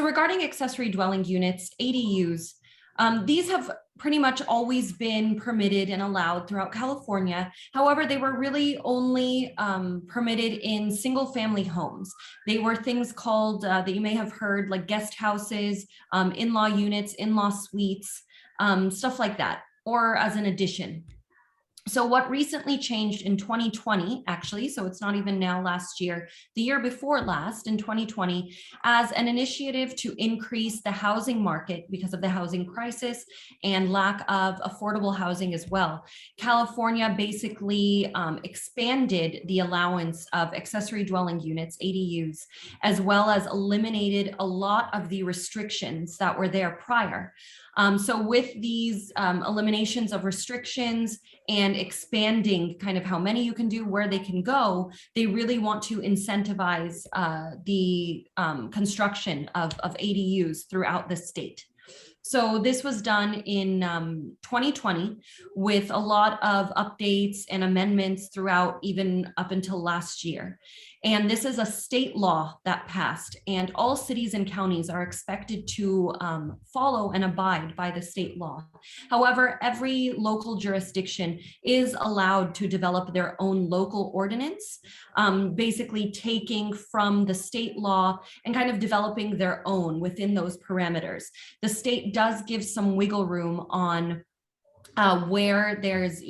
regarding accessory dwelling units, ADUs, these have pretty much always been permitted and allowed throughout California. However, they were really only permitted in single family homes. They were things called, that you may have heard, like guest houses, in-law units, in-law suites, stuff like that, or as an addition. So what recently changed in 2020, actually, so it's not even now last year, the year before last in 2020, as an initiative to increase the housing market because of the housing crisis and lack of affordable housing as well. California basically expanded the allowance of accessory dwelling units, ADUs, as well as eliminated a lot of the restrictions that were there prior. So with these eliminations of restrictions and expanding kind of how many you can do, where they can go, they really want to incentivize the construction of ADUs throughout the state. So this was done in 2020 with a lot of updates and amendments throughout, even up until last year. And this is a state law that passed, and all cities and counties are expected to follow and abide by the state law. However, every local jurisdiction is allowed to develop their own local ordinance, basically taking from the state law and kind of developing their own within those parameters. The state does give some wiggle room on where there's,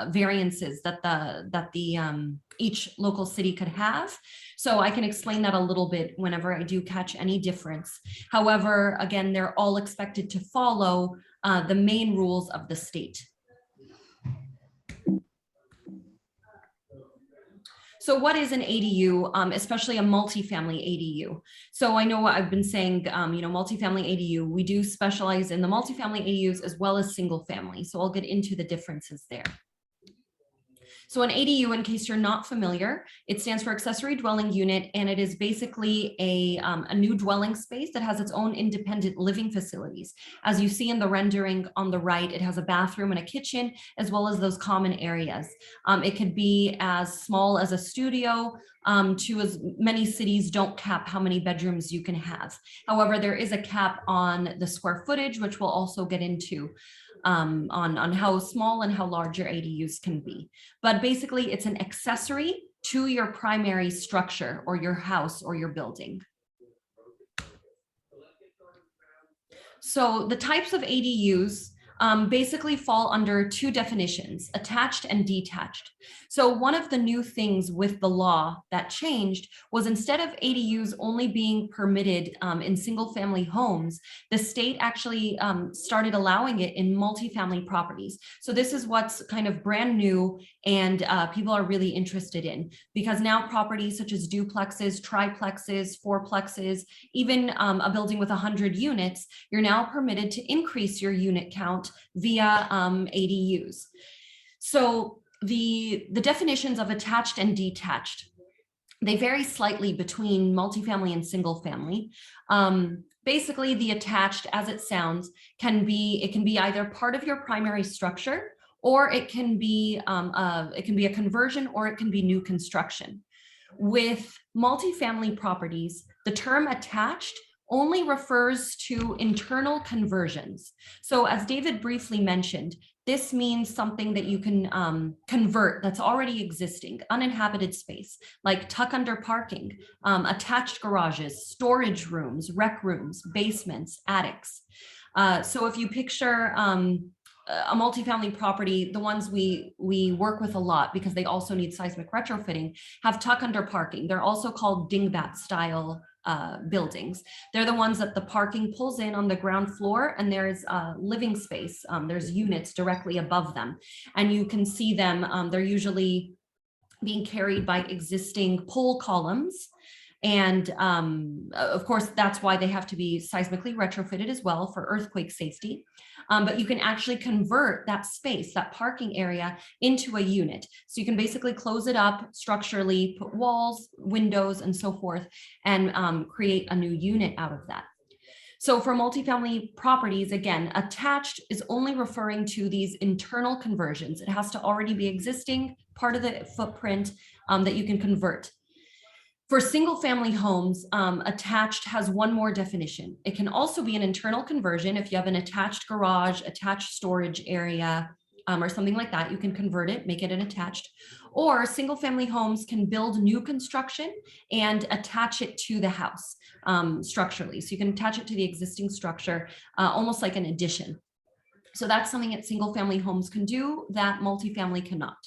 variances that each local city could have. So I can explain that a little bit whenever I do catch any difference. However, again, they're all expected to follow the main rules of the state. So what is an ADU, especially a multifamily ADU? So I know what I've been saying, multifamily ADU, we do specialize in the multifamily ADUs as well as single family. So I'll get into the differences there. So an ADU, in case you're not familiar, it stands for accessory dwelling unit, and it is basically a new dwelling space that has its own independent living facilities. As you see in the rendering on the right, it has a bathroom and a kitchen, as well as those common areas. It could be as small as a studio, to as many cities don't cap how many bedrooms you can have. However, there is a cap on the square footage, which we'll also get into. On how small and how large your ADUs can be. But basically, it's an accessory to your primary structure or your house or your building. So the types of ADUs basically fall under two definitions, attached and detached. So one of the new things with the law that changed was, instead of ADUs only being permitted in single family homes, the state actually started allowing it in multifamily properties. So this is what's kind of brand new and people are really interested in, because now properties such as duplexes, triplexes, fourplexes, even a building with 100 units, you're now permitted to increase your unit count via ADUs. So the definitions of attached and detached, they vary slightly between multifamily and single family. Basically, the attached, as it sounds, can be either part of your primary structure, or it can be a conversion, or it can be new construction. With multifamily properties, the term attached only refers to internal conversions. So as David briefly mentioned, this means something that you can convert that's already existing, uninhabited space, like tuck under parking, attached garages, storage rooms, rec rooms, basements, attics. So if you picture a multifamily property, the ones we work with a lot, because they also need seismic retrofitting, have tuck under parking. They're also called dingbat style buildings. They're the ones that the parking pulls in on the ground floor, and there's living space. There's units directly above them, and you can see them. They're usually being carried by existing pole columns. And of course, that's why they have to be seismically retrofitted as well for earthquake safety. But you can actually convert that space, that parking area, into a unit. So you can basically close it up structurally, put walls, windows, and so forth, and create a new unit out of that. So for multifamily properties, again, attached is only referring to these internal conversions. It has to already be existing, part of the footprint that you can convert. For single family homes, attached has one more definition. It can also be an internal conversion. If you have an attached garage, attached storage area, or something like that, you can convert it, make it an attached. Or single family homes can build new construction and attach it to the house structurally. So you can attach it to the existing structure, almost like an addition. So that's something that single family homes can do that multifamily cannot.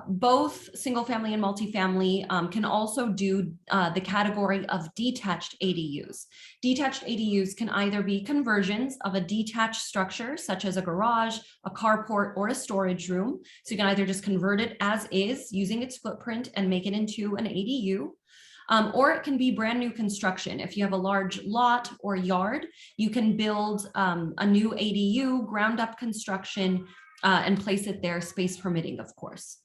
Both single family and multifamily can also do the category of detached ADUs. Detached ADUs can either be conversions of a detached structure, such as a garage, a carport, or a storage room. So you can either just convert it as is using its footprint and make it into an ADU. Or it can be brand new construction. If you have a large lot or yard, you can build a new ADU, ground up construction, and place it there, space permitting, of course.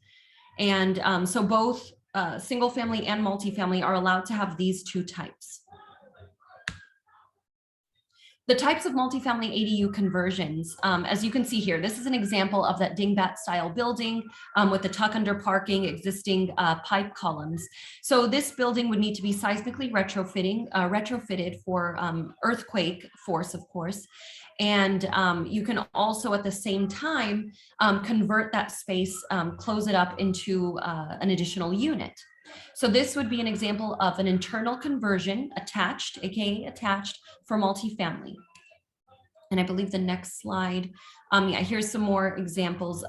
And so both single family and multifamily are allowed to have these two types. The types of multifamily ADU conversions, as you can see here, this is an example of that dingbat style building with the tuck under parking, existing pipe columns. So this building would need to be seismically retrofitted for earthquake force, of course. And you can also at the same time convert that space, close it up into an additional unit. So this would be an example of an internal conversion attached, aka attached, for multifamily. And I believe the next slide, yeah, here's some more examples.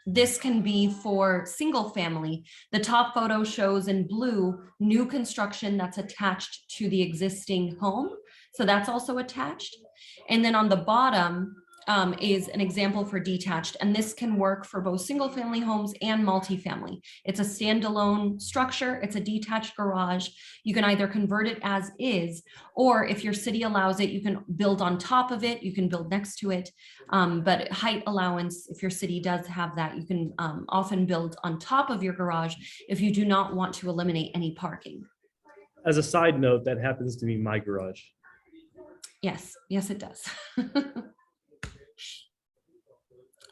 This can be for single family. The top photo shows in blue new construction that's attached to the existing home. So that's also attached. And then on the bottom is an example for detached, and this can work for both single family homes and multifamily. It's a standalone structure, it's a detached garage. You can either convert it as is, or if your city allows it, you can build on top of it, you can build next to it. But height allowance, if your city does have that, you can often build on top of your garage if you do not want to eliminate any parking. As a side note, that happens to be my garage. Yes, yes, it does.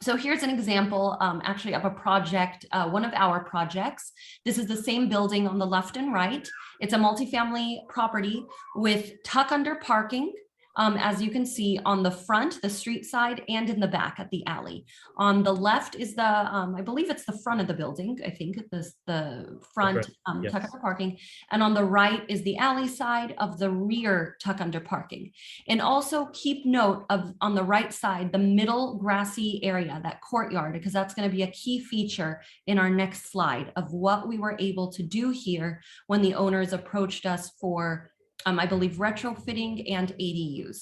So here's an example actually of a project, one of our projects. This is the same building on the left and right. It's a multifamily property with tuck under parking, as you can see on the front, the street side, and in the back at the alley. On the left is the, I believe it's the front of the building. I think it's the front yes. tuck under parking. And on the right is the alley side of the rear tuck under parking. And also keep note of on the right side, the middle grassy area, that courtyard, because that's going to be a key feature in our next slide of what we were able to do here when the owners approached us for I believe retrofitting and ADUs.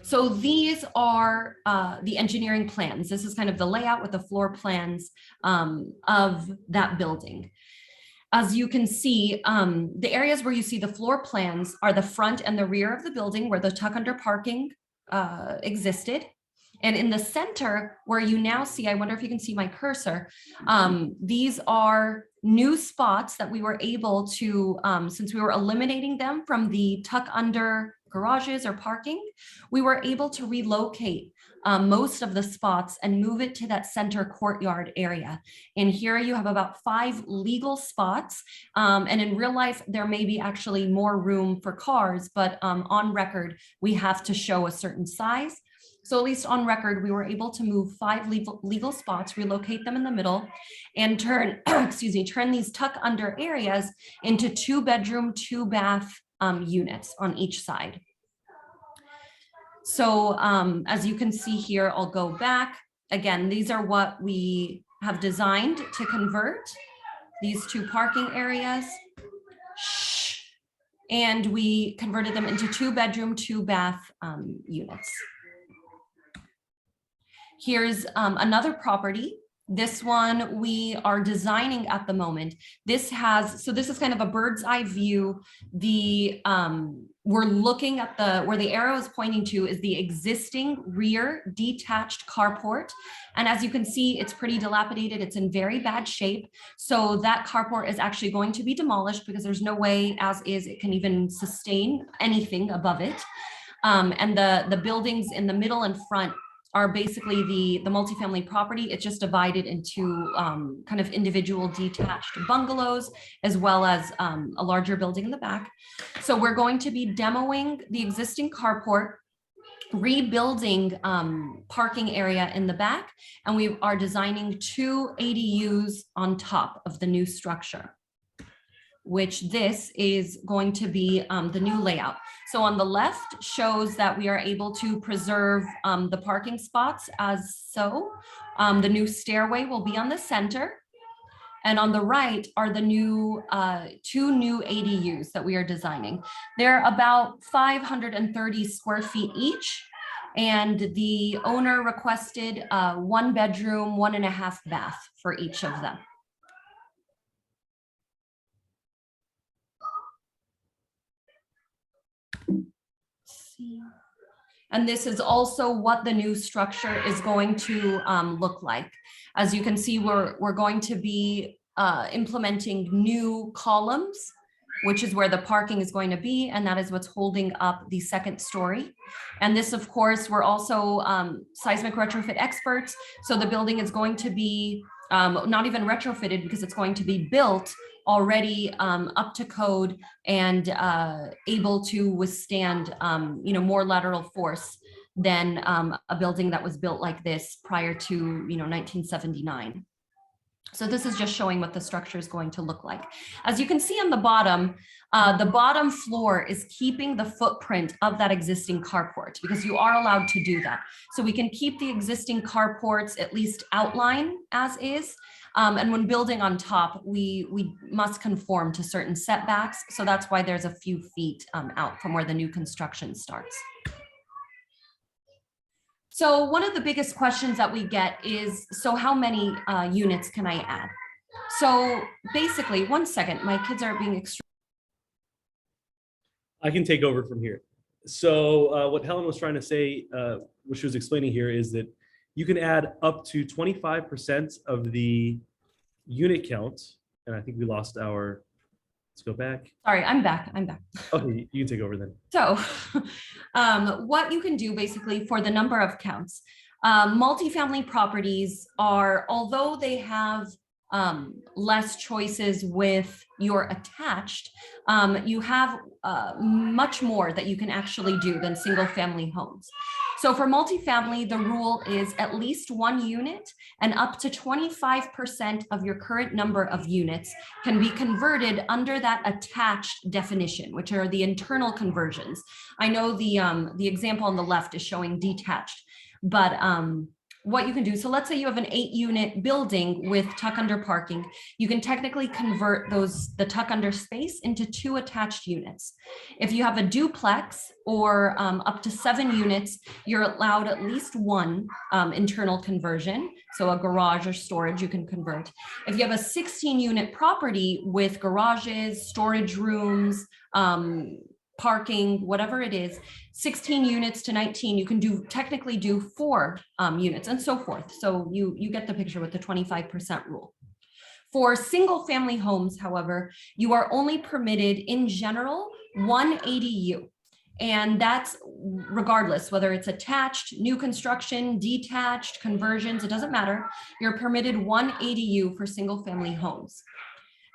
So these are the engineering plans. This is kind of the layout with the floor plans of that building. As you can see, the areas where you see the floor plans are the front and the rear of the building where the tuck under parking existed. And in the center where you now see, I wonder if you can see my cursor, these are new spots that we were able to, since we were eliminating them from the tuck under garages or parking, we were able to relocate most of the spots and move it to that center courtyard area. And here you have about 5 legal spots. And in real life, there may be actually more room for cars, but on record, we have to show a certain size. So at least on record, we were able to move 5 legal spots, relocate them in the middle, and turn, turn these tuck under areas into 2-bedroom, 2-bath units on each side. So as you can see here, I'll go back. Again, these are what we have designed to convert these 2 parking areas. And we converted them into 2-bedroom, 2-bath units. Here's another property. This one we are designing at the moment. This has, so this is kind of a bird's eye view. The we're looking at the, where the arrow is pointing to is the existing rear detached carport. And as you can see, it's pretty dilapidated. It's in very bad shape. So that carport is actually going to be demolished because there's no way as is it can even sustain anything above it. And the buildings in the middle and front are basically the multifamily property. It's just divided into kind of individual detached bungalows, as well as a larger building in the back. So we're going to be demoing the existing carport, rebuilding parking area in the back, and we are designing 2 ADUs on top of the new structure, which this is going to be the new layout. So on the left shows that we are able to preserve the parking spots as so. The new stairway will be on the center. And on the right are the new 2 new ADUs that we are designing. They're about 530 square feet each. And the owner requested 1 bedroom, 1.5 bath for each of them. And this is also what the new structure is going to look like. As you can see, we're going to be implementing new columns, which is where the parking is going to be, and that is what's holding up the 2nd story. And this, of course, we're also seismic retrofit experts, so the building is going to be not even retrofitted, because it's going to be built already up to code and able to withstand more lateral force than a building that was built like this prior to 1979. So this is just showing what the structure is going to look like. As you can see on the bottom floor is keeping the footprint of that existing carport, because you are allowed to do that. So we can keep the existing carports at least outline as is. And when building on top, we must conform to certain setbacks. So that's why there's a few feet out from where the new construction starts. So one of the biggest questions that we get is, so how many units can I add? So basically, one second, my kids are being extreme. I can take over from here. So what Helen was trying to say, what she was explaining here, is that you can add up to 25% of the unit count. And I think we lost our, let's go back. Sorry, I'm back. Okay, you can take over then. So what you can do basically for the number of counts, multifamily properties are, although they have less choices with your attached, you have much more that you can actually do than single family homes. So for multifamily, the rule is at least 1 unit, and up to 25% of your current number of units can be converted under that attached definition, which are the internal conversions. I know the example on the left is showing detached, but what you can do, so let's say you have an 8-unit building with tuck under parking, you can technically convert the tuck under space into 2 attached units. If you have a duplex or up to 7 units, you're allowed at least 1 internal conversion. So a garage or storage you can convert. If you have a 16-unit property with garages, storage rooms, parking, whatever it is, 16 units to 19, you can technically do 4 units and so forth. So you get the picture with the 25% rule. For single family homes, however, you are only permitted in general 1 ADU. And that's regardless whether it's attached, new construction, detached, conversions, it doesn't matter. You're permitted 1 ADU for single family homes.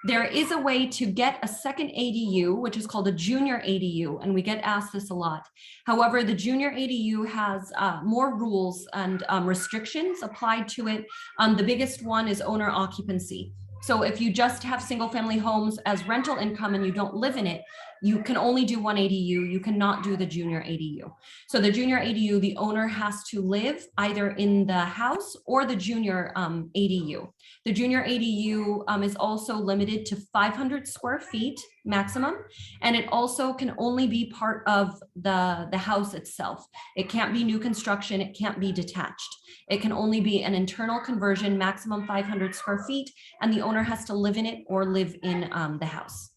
There is a way to get a second ADU, which is called a junior ADU, and we get asked this a lot. However, the junior ADU has more rules and restrictions applied to it. The biggest one is owner occupancy. So if you just have single family homes as rental income and you don't live in it, you can only do 1 ADU. You cannot do the junior ADU. So the junior ADU, the owner has to live either in the house or the junior ADU. The junior ADU is also limited to 500 square feet maximum, and it also can only be part of the house itself. It can't be new construction. It can't be detached. It can only be an internal conversion, maximum 500 square feet, and the owner has to live in it or live in the house.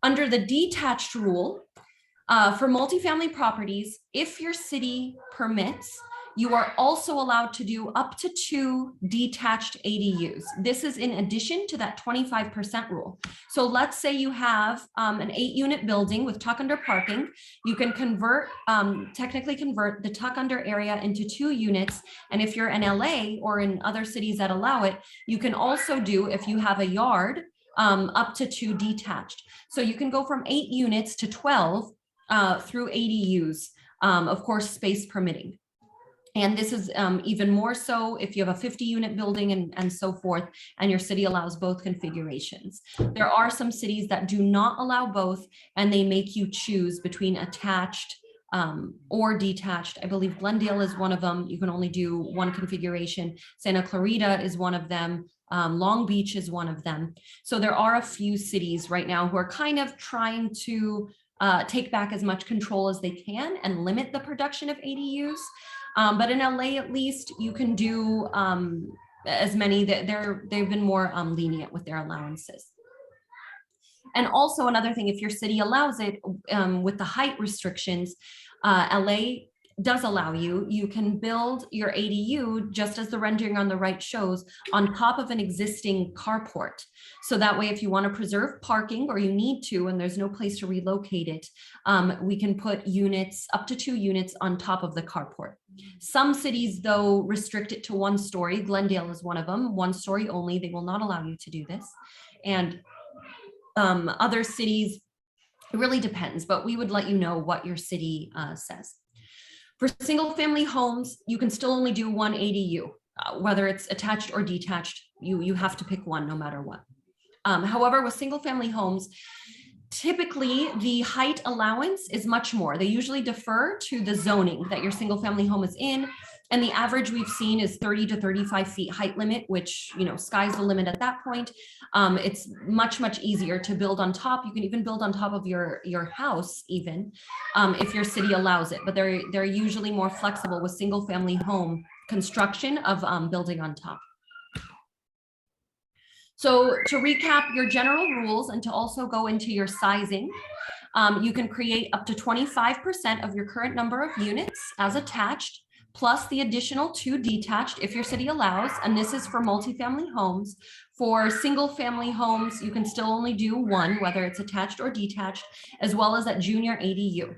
Under the detached rule, for multifamily properties, if your city permits, You are also allowed to do up to 2 detached ADUs. This is in addition to that 25% rule. So let's say you have an 8-unit building with tuck under parking. You can technically convert the tuck under area into 2 units. And if you're in LA or in other cities that allow it, you can also do, if you have a yard, up to 2 detached. So you can go from 8 units to 12 through ADUs, of course, space permitting. And this is even more so if you have a 50-unit building and so forth, and your city allows both configurations. There are some cities that do not allow both, and they make you choose between attached or detached. I believe Glendale is one of them. You can only do one configuration. Santa Clarita is one of them. Long Beach is one of them. So there are a few cities right now who are kind of trying to take back as much control as they can and limit the production of ADUs. But in LA, at least, you can do as many. They've been more lenient with their allowances. And also another thing, if your city allows it with the height restrictions, LA does allow you can build your ADU, just as the rendering on the right shows, on top of an existing carport. So that way, if you want to preserve parking or you need to, and there's no place to relocate it, we can put units, up to 2 units on top of the carport. Some cities, though, restrict it to 1 story. Glendale is one of them, 1 story only. They will not allow you to do this. And other cities, it really depends, but we would let you know what your city says. For single family homes, you can still only do 1 ADU, whether it's attached or detached. You have to pick one no matter what. However, with single family homes, typically the height allowance is much more. They usually defer to the zoning that your single family home is in. And the average we've seen is 30 to 35 feet height limit, which, sky's the limit at that point. It's much, much easier to build on top. You can even build on top of your house even if your city allows it, but they're usually more flexible with single family home construction of building on top. So to recap your general rules and to also go into your sizing, you can create up to 25% of your current number of units as attached, plus the additional 2 detached if your city allows, and this is for multifamily homes. For single family homes, you can still only do 1, whether it's attached or detached, as well as that junior ADU.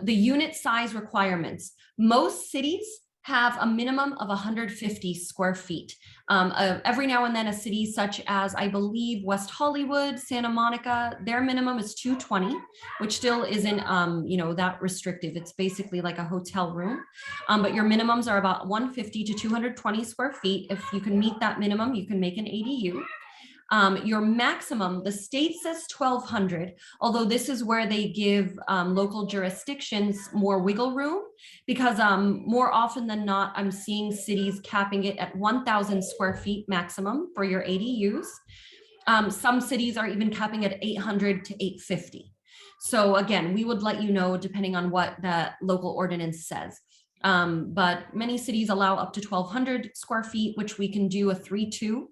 The unit size requirements. Most cities have a minimum of 150 square feet. Every now and then a city such as, I believe, West Hollywood, Santa Monica, their minimum is 220, which still isn't, that restrictive. It's basically like a hotel room. But your minimums are about 150 to 220 square feet. If you can meet that minimum, you can make an ADU. Your maximum, the state says 1,200, although this is where they give local jurisdictions more wiggle room, because more often than not, I'm seeing cities capping it at 1,000 square feet maximum for your ADUs. Some cities are even capping it at 800 to 850. So again, we would let you know depending on what that local ordinance says. But many cities allow up to 1,200 square feet, which we can do a 3-2.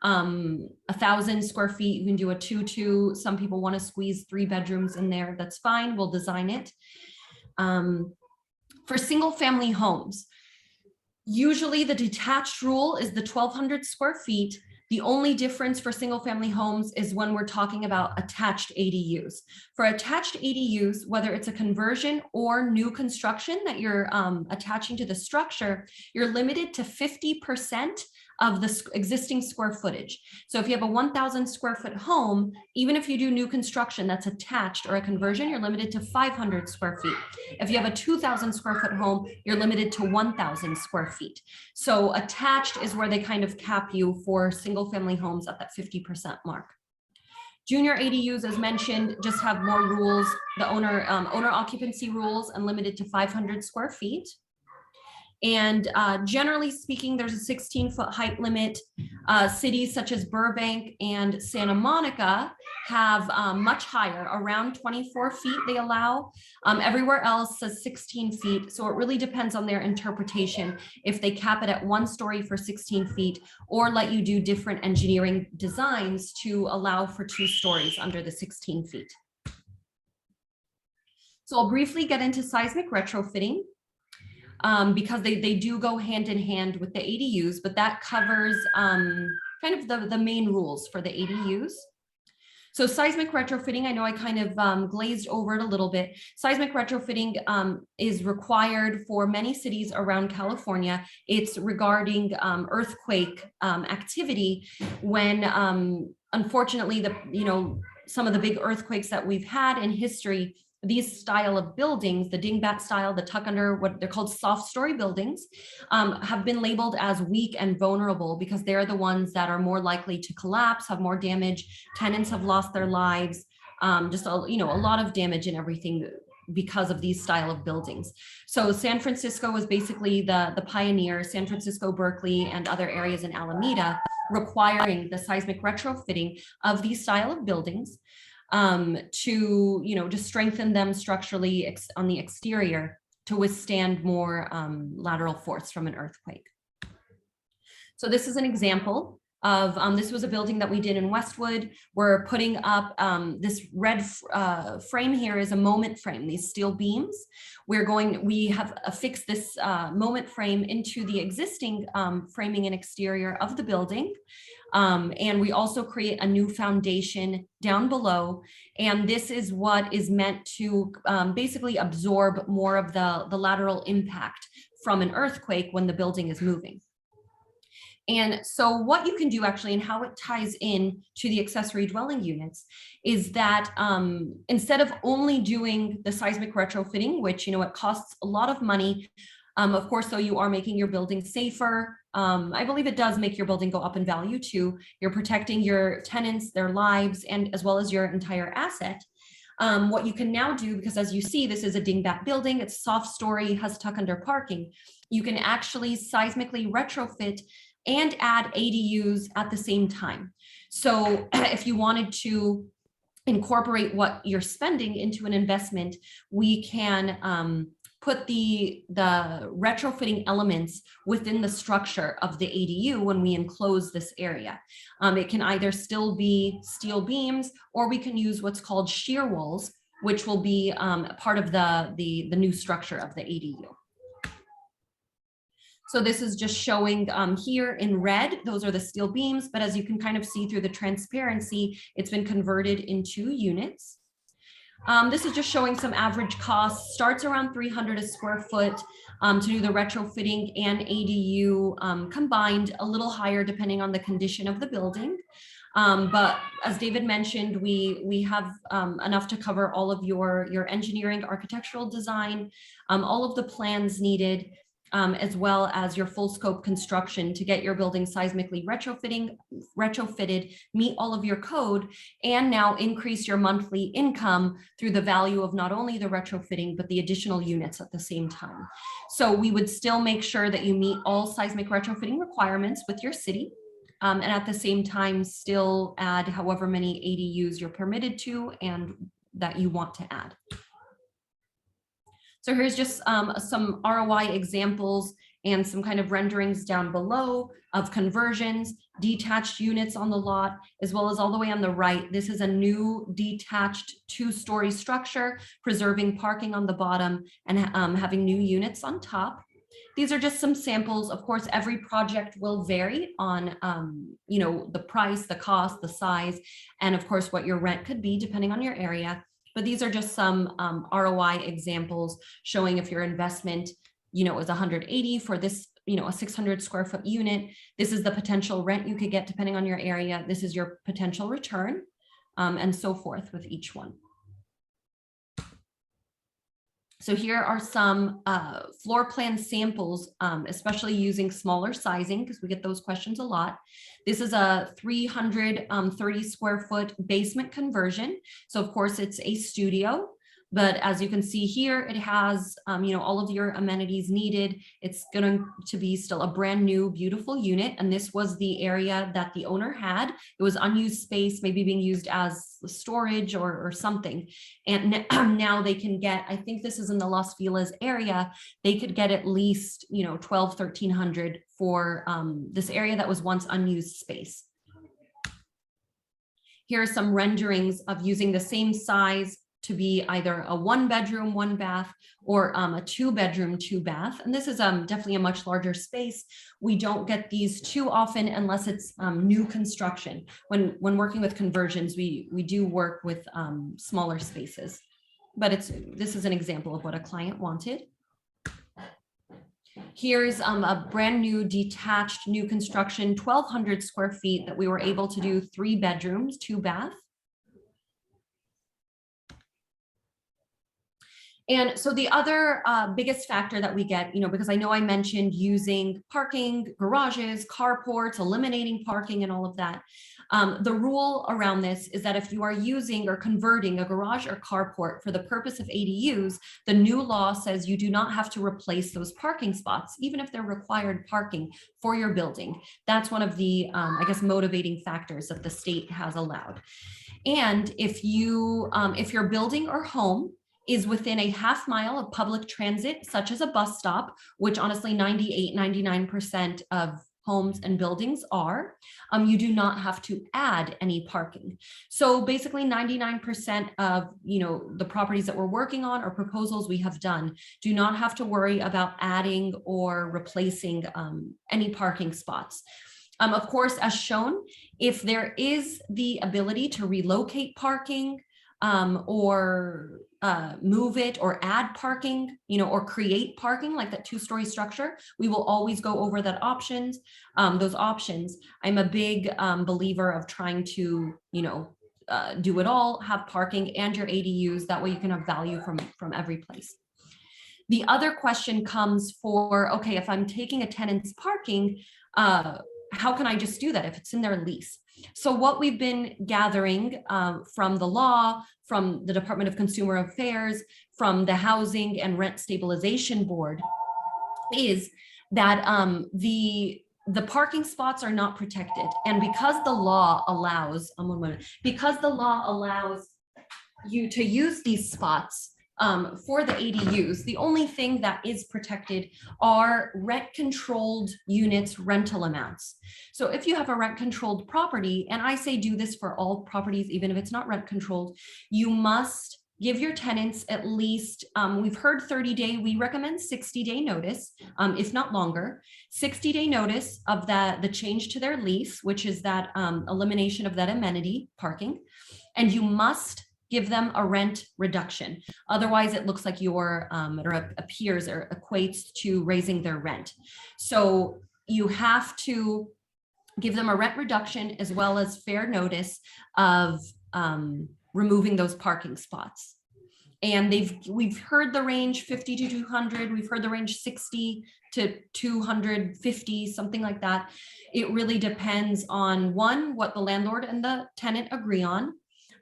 1,000 square feet, you can do a 2-2. Some people want to squeeze 3 bedrooms in there. That's fine. We'll design it. For single family homes, usually the detached rule is the 1,200 square feet. The only difference for single family homes is when we're talking about attached ADUs. For attached ADUs, whether it's a conversion or new construction that you're attaching to the structure, you're limited to 50% of the existing square footage. So if you have a 1,000 square foot home, even if you do new construction that's attached or a conversion, you're limited to 500 square feet. If you have a 2,000 square foot home, you're limited to 1,000 square feet. So attached is where they kind of cap you for single family homes at that 50% mark. Junior ADUs, as mentioned, just have more rules. The owner occupancy rules and limited to 500 square feet. And generally speaking, there's a 16-foot height limit. Cities such as Burbank and Santa Monica have much higher, around 24 feet they allow. Everywhere else says 16 feet. So it really depends on their interpretation if they cap it at 1 story for 16 feet or let you do different engineering designs to allow for 2 stories under the 16 feet. So I'll briefly get into seismic retrofitting. because they do go hand in hand with the ADUs, but that covers kind of the main rules for the ADUs. So seismic retrofitting, I know I kind of glazed over it a little bit. Seismic retrofitting is required for many cities around California. It's regarding earthquake activity when, unfortunately, some of the big earthquakes that we've had in history, these style of buildings, the dingbat style, the tuck under, what they're called soft story buildings, have been labeled as weak and vulnerable because they're the ones that are more likely to collapse, have more damage. Tenants have lost their lives, just a lot of damage and everything because of these style of buildings. So San Francisco was basically the pioneer, San Francisco, Berkeley, and other areas in Alameda, requiring the seismic retrofitting of these style of buildings to strengthen them structurally on the exterior to withstand more lateral force from an earthquake. So this is an example of, this was a building that we did in Westwood. We're putting up this red frame here is a moment frame, these steel beams. We have affixed this moment frame into the existing framing and exterior of the building. And we also create a new foundation down below. And this is what is meant to basically absorb more of the lateral impact from an earthquake when the building is moving. And so what you can do actually, and how it ties in to the accessory dwelling units, is that instead of only doing the seismic retrofitting, which it costs a lot of money, of course, though, you are making your building safer. I believe it does make your building go up in value too. You're protecting your tenants, their lives, and as well as your entire asset. What you can now do, because as you see, this is a dingbat building, it's soft story, has tuck under parking. You can actually seismically retrofit and add ADUs at the same time. So if you wanted to incorporate what you're spending into an investment, we can put the retrofitting elements within the structure of the ADU when we enclose this area. It can either still be steel beams, or we can use what's called shear walls, which will be part of the new structure of the ADU. So this is just showing here in red, those are the steel beams, but as you can kind of see through the transparency, it's been converted into units. This is just showing some average costs, starts around $300 a square foot to do the retrofitting and ADU combined, a little higher depending on the condition of the building. But as David mentioned, we have enough to cover all of your engineering, architectural design, all of the plans needed, as well as your full scope construction to get your building seismically retrofitted, meet all of your code, and now increase your monthly income through the value of not only the retrofitting, but the additional units at the same time. So we would still make sure that you meet all seismic retrofitting requirements with your city, and at the same time still add however many ADUs you're permitted to and that you want to add. So here's just some ROI examples and some kind of renderings down below of conversions, detached units on the lot, as well as all the way on the right. This is a new detached 2-story structure, preserving parking on the bottom and having new units on top. These are just some samples. Of course, every project will vary on the price, the cost, the size, and of course what your rent could be depending on your area. But these are just some ROI examples showing if your investment, is 180 for this, a 600 square foot unit. This is the potential rent you could get depending on your area. This is your potential return, and so forth with each one. So here are some floor plan samples, especially using smaller sizing, because we get those questions a lot. This is a 330 square foot basement conversion. So of course it's a studio, but as you can see here, it has, all of your amenities needed. It's going to be still a brand new, beautiful unit. And this was the area that the owner had. It was unused space, maybe being used as storage or something. And now they can get, I think this is in the Los Feliz area, they could get at least, 1,300 for this area that was once unused space. Here are some renderings of using the same size to be either a 1-bedroom, 1-bath, or a 2-bedroom, 2-bath. And this is definitely a much larger space. We don't get these too often unless it's new construction. When working with conversions, we do work with smaller spaces. But this is an example of what a client wanted. Here's a brand new detached new construction, 1,200 square feet that we were able to do 3 bedrooms, 2-bath. And so the other biggest factor that we get, because I know I mentioned using parking, garages, carports, eliminating parking and all of that. The rule around this is that if you are using or converting a garage or carport for the purpose of ADUs, the new law says you do not have to replace those parking spots, even if they're required parking for your building. That's one of the, I guess, motivating factors that the state has allowed. And if your building or home is within a half mile of public transit, such as a bus stop, which honestly 99% of homes and buildings are, you do not have to add any parking. So basically 99% of the properties that we're working on or proposals we have done do not have to worry about adding or replacing any parking spots. Of course, as shown, if there is the ability to relocate parking or move it or add parking, or create parking like that 2-story structure, we will always go over those options. I'm a big believer of trying to, do it all, have parking and your ADUs. That way you can have value from every place. The other question comes for, okay, if I'm taking a tenant's parking, how can I just do that if it's in their lease? So what we've been gathering from the law, from the Department of Consumer Affairs, from the Housing and Rent Stabilization Board, is that the parking spots are not protected. And because the law allows, you to use these spots for the ADUs, the only thing that is protected are rent-controlled units rental amounts. So if you have a rent-controlled property, and I say do this for all properties, even if it's not rent-controlled, you must give your tenants at least, we've heard 30-day, we recommend 60-day notice, if not longer, 60-day notice of the change to their lease, which is that elimination of that amenity, parking, and you must give them a rent reduction. Otherwise, it looks like it appears or equates to raising their rent. So you have to give them a rent reduction as well as fair notice of removing those parking spots. And we've heard the range 50 to 200. We've heard the range 60 to 250, something like that. It really depends on 1, what the landlord and the tenant agree on.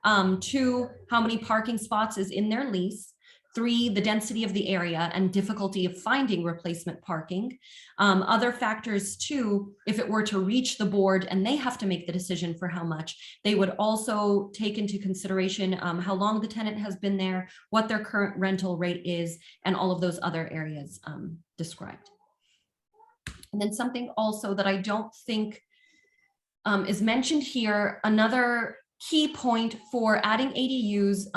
2, how many parking spots is in their lease. 3, the density of the area and difficulty of finding replacement parking. Other factors too, if it were to reach the board and they have to make the decision for how much, they would also take into consideration how long the tenant has been there, what their current rental rate is, and all of those other areas described. And then something also that I don't think is mentioned here, another key point for adding ADUs,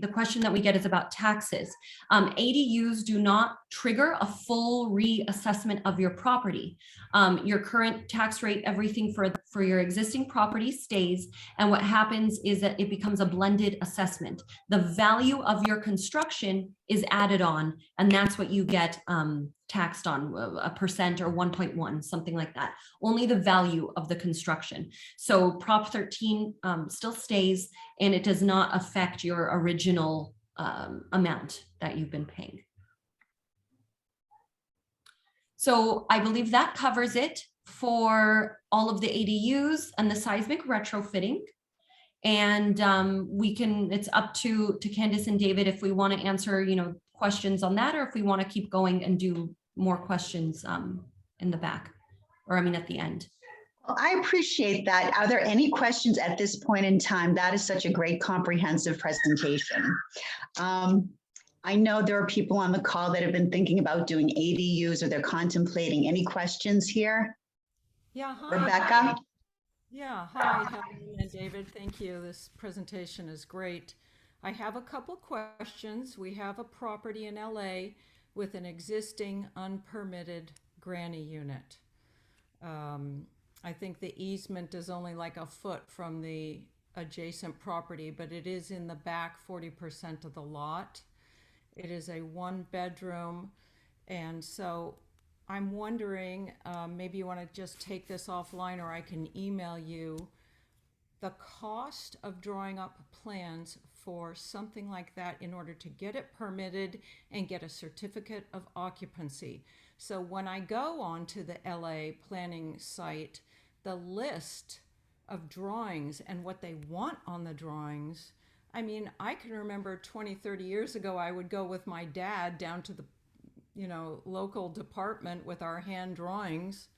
the question that we get is about taxes. ADUs do not trigger a full reassessment of your property. Your current tax rate, everything for your existing property stays, and what happens is that it becomes a blended assessment. The value of your construction is added on, and that's what you get taxed on, a percent or 1.1, something like that. Only the value of the construction. So Prop 13 still stays, and it does not affect your original amount that you've been paying. So I believe that covers it for all of the ADUs and the seismic retrofitting. And it's up to Candace and David if we want to answer, questions on that, or if we want to keep going and do more questions in the back, or at the end. Well, I appreciate that. Are there any questions at this point in time? That is such a great comprehensive presentation. I know there are people on the call that have been thinking about doing ADUs, or they're contemplating. Any questions here? Yeah, hi. Rebecca? Yeah, hi, Helen and David. Thank you. This presentation is great. I have a couple questions. We have a property in LA with an existing unpermitted granny unit. I think the easement is only like a foot from the adjacent property, but it is in the back 40% of the lot. It is a 1 bedroom. And so I'm wondering, maybe you want to just take this offline or I can email you the cost of drawing up plans for something like that in order to get it permitted and get a certificate of occupancy. So when I go onto the LA planning site, the list of drawings and what they want on the drawings, I mean, I can remember 20, 30 years ago, I would go with my dad down to the, local department with our hand drawings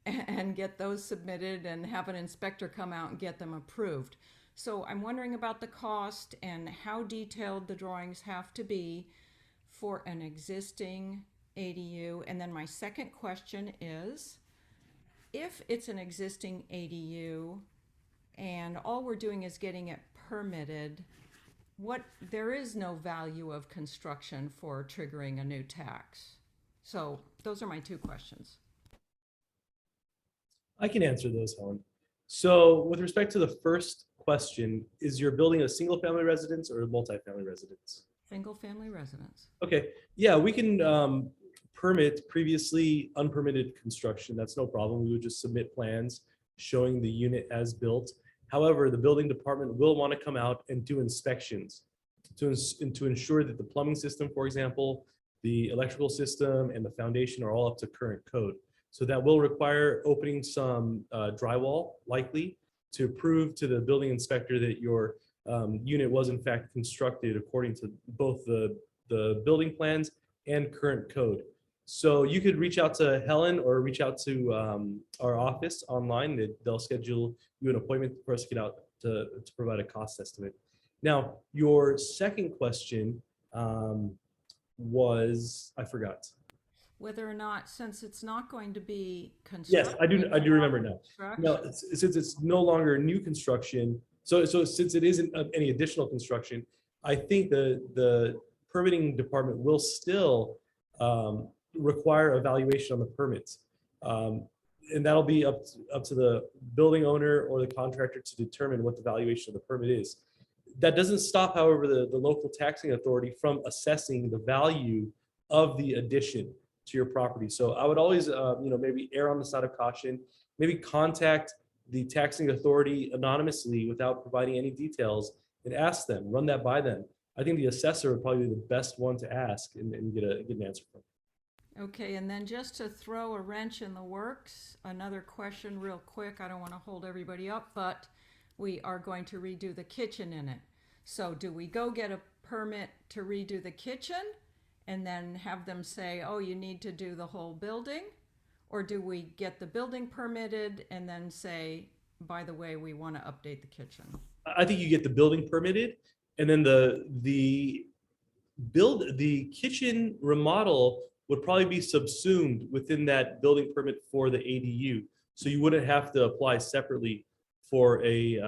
and get those submitted and have an inspector come out and get them approved. So I'm wondering about the cost and how detailed the drawings have to be for an existing ADU. And then my second question is, if it's an existing ADU and all we're doing is getting it permitted, there is no value of construction for triggering a new tax. So those are my two questions. I can answer those, Helen. So with respect to the first question, is your building a single family residence or a multifamily residence? Single family residence. Okay, yeah, we can permit previously unpermitted construction. That's no problem. We would just submit plans showing the unit as built. However, the building department will want to come out and do inspections to ensure that the plumbing system, for example, the electrical system and the foundation are all up to current code. So that will require opening some drywall, likely, to prove to the building inspector that your unit was in fact constructed according to both the building plans and current code. So you could reach out to Helen or reach out to our office online. They'll schedule you an appointment for us to get out to provide a cost estimate. Now, your second question was, I forgot. Whether or not, since it's not going to be Yes, constructed. I do remember now. construction- No, since it's no longer new construction, so since it isn't any additional construction, I think the permitting department will still require evaluation on the permits. And that'll be up to the building owner or the contractor to determine what the valuation of the permit is. That doesn't stop, however, the local taxing authority from assessing the value of the addition to your property. So I would always, maybe err on the side of caution, maybe contact the taxing authority anonymously without providing any details and ask them, run that by them. I think the assessor would probably be the best one to ask and get an answer from. Okay, and then just to throw a wrench in the works, another question real quick. I don't want to hold everybody up, but we are going to redo the kitchen in it. So do we go get a permit to redo the kitchen and then have them say, oh, you need to do the whole building? Or do we get the building permitted and then say, by the way, we want to update the kitchen? I think you get the building permitted, and then the kitchen remodel would probably be subsumed within that building permit for the ADU. So you wouldn't have to apply separately for a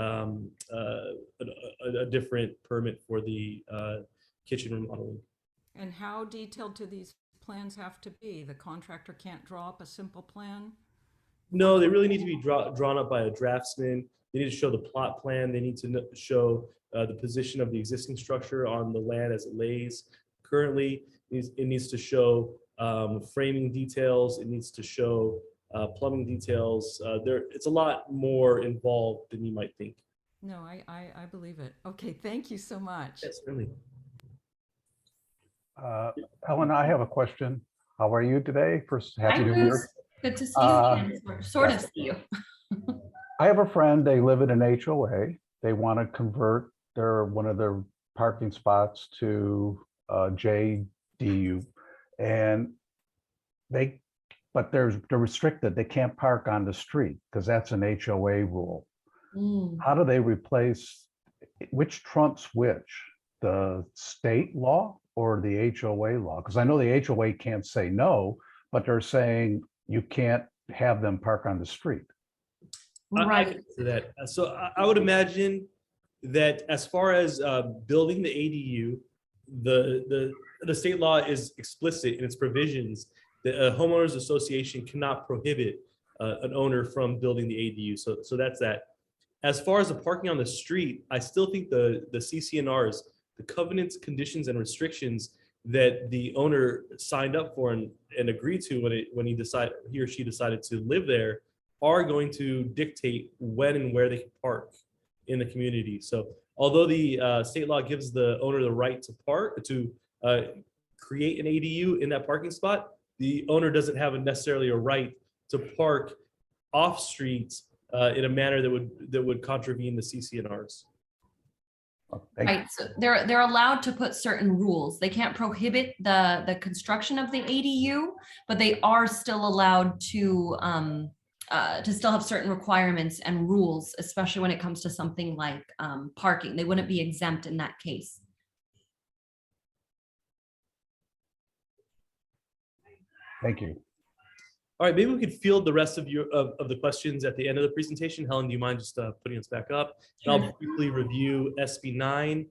different permit for the kitchen remodeling. And how detailed do these plans have to be? The contractor can't draw up a simple plan? No, they really need to be drawn up by a draftsman. They need to show the plot plan. They need to show the position of the existing structure on the land as it lays currently. It needs to show framing details. It needs to show plumbing details. It's a lot more involved than you might think. No, I believe it. Okay, thank you so much. Yes, really. Ellen, I have a question. How are you today? First, Hi, happy New Bruce. Year. Good to see you again. Sort of see you. I have a friend, they live in an HOA. They want to convert one of their parking spots to JDU. But they're restricted. They can't park on the street because that's an HOA rule. How do they replace, which trumps which? The state law or the HOA law? Because I know the HOA can't say no, but they're saying you can't have them park on the street. I Right. can answer that. So I would imagine that as far as building the ADU, the state law is explicit in its provisions that a homeowners association cannot prohibit an owner from building the ADU. So that's that. As far as the parking on the street, I still think the CCNRs, the covenants, conditions, and restrictions that the owner signed up for and agreed to when he or she decided to live there are going to dictate when and where they can park in the community. So although the state law gives the owner the right to create an ADU in that parking spot, the owner doesn't have necessarily a right to park off streets in a manner that would contravene the CCNRs. Right, so they're allowed to put certain rules. They can't prohibit the construction of the ADU, but they are still allowed to still have certain requirements and rules, especially when it comes to something like parking. They wouldn't be exempt in that case. Thank you. All right, maybe we could field the rest of the questions at the end of the presentation. Helen, do you mind just putting us back up? Sure. And I'll briefly review SB 9,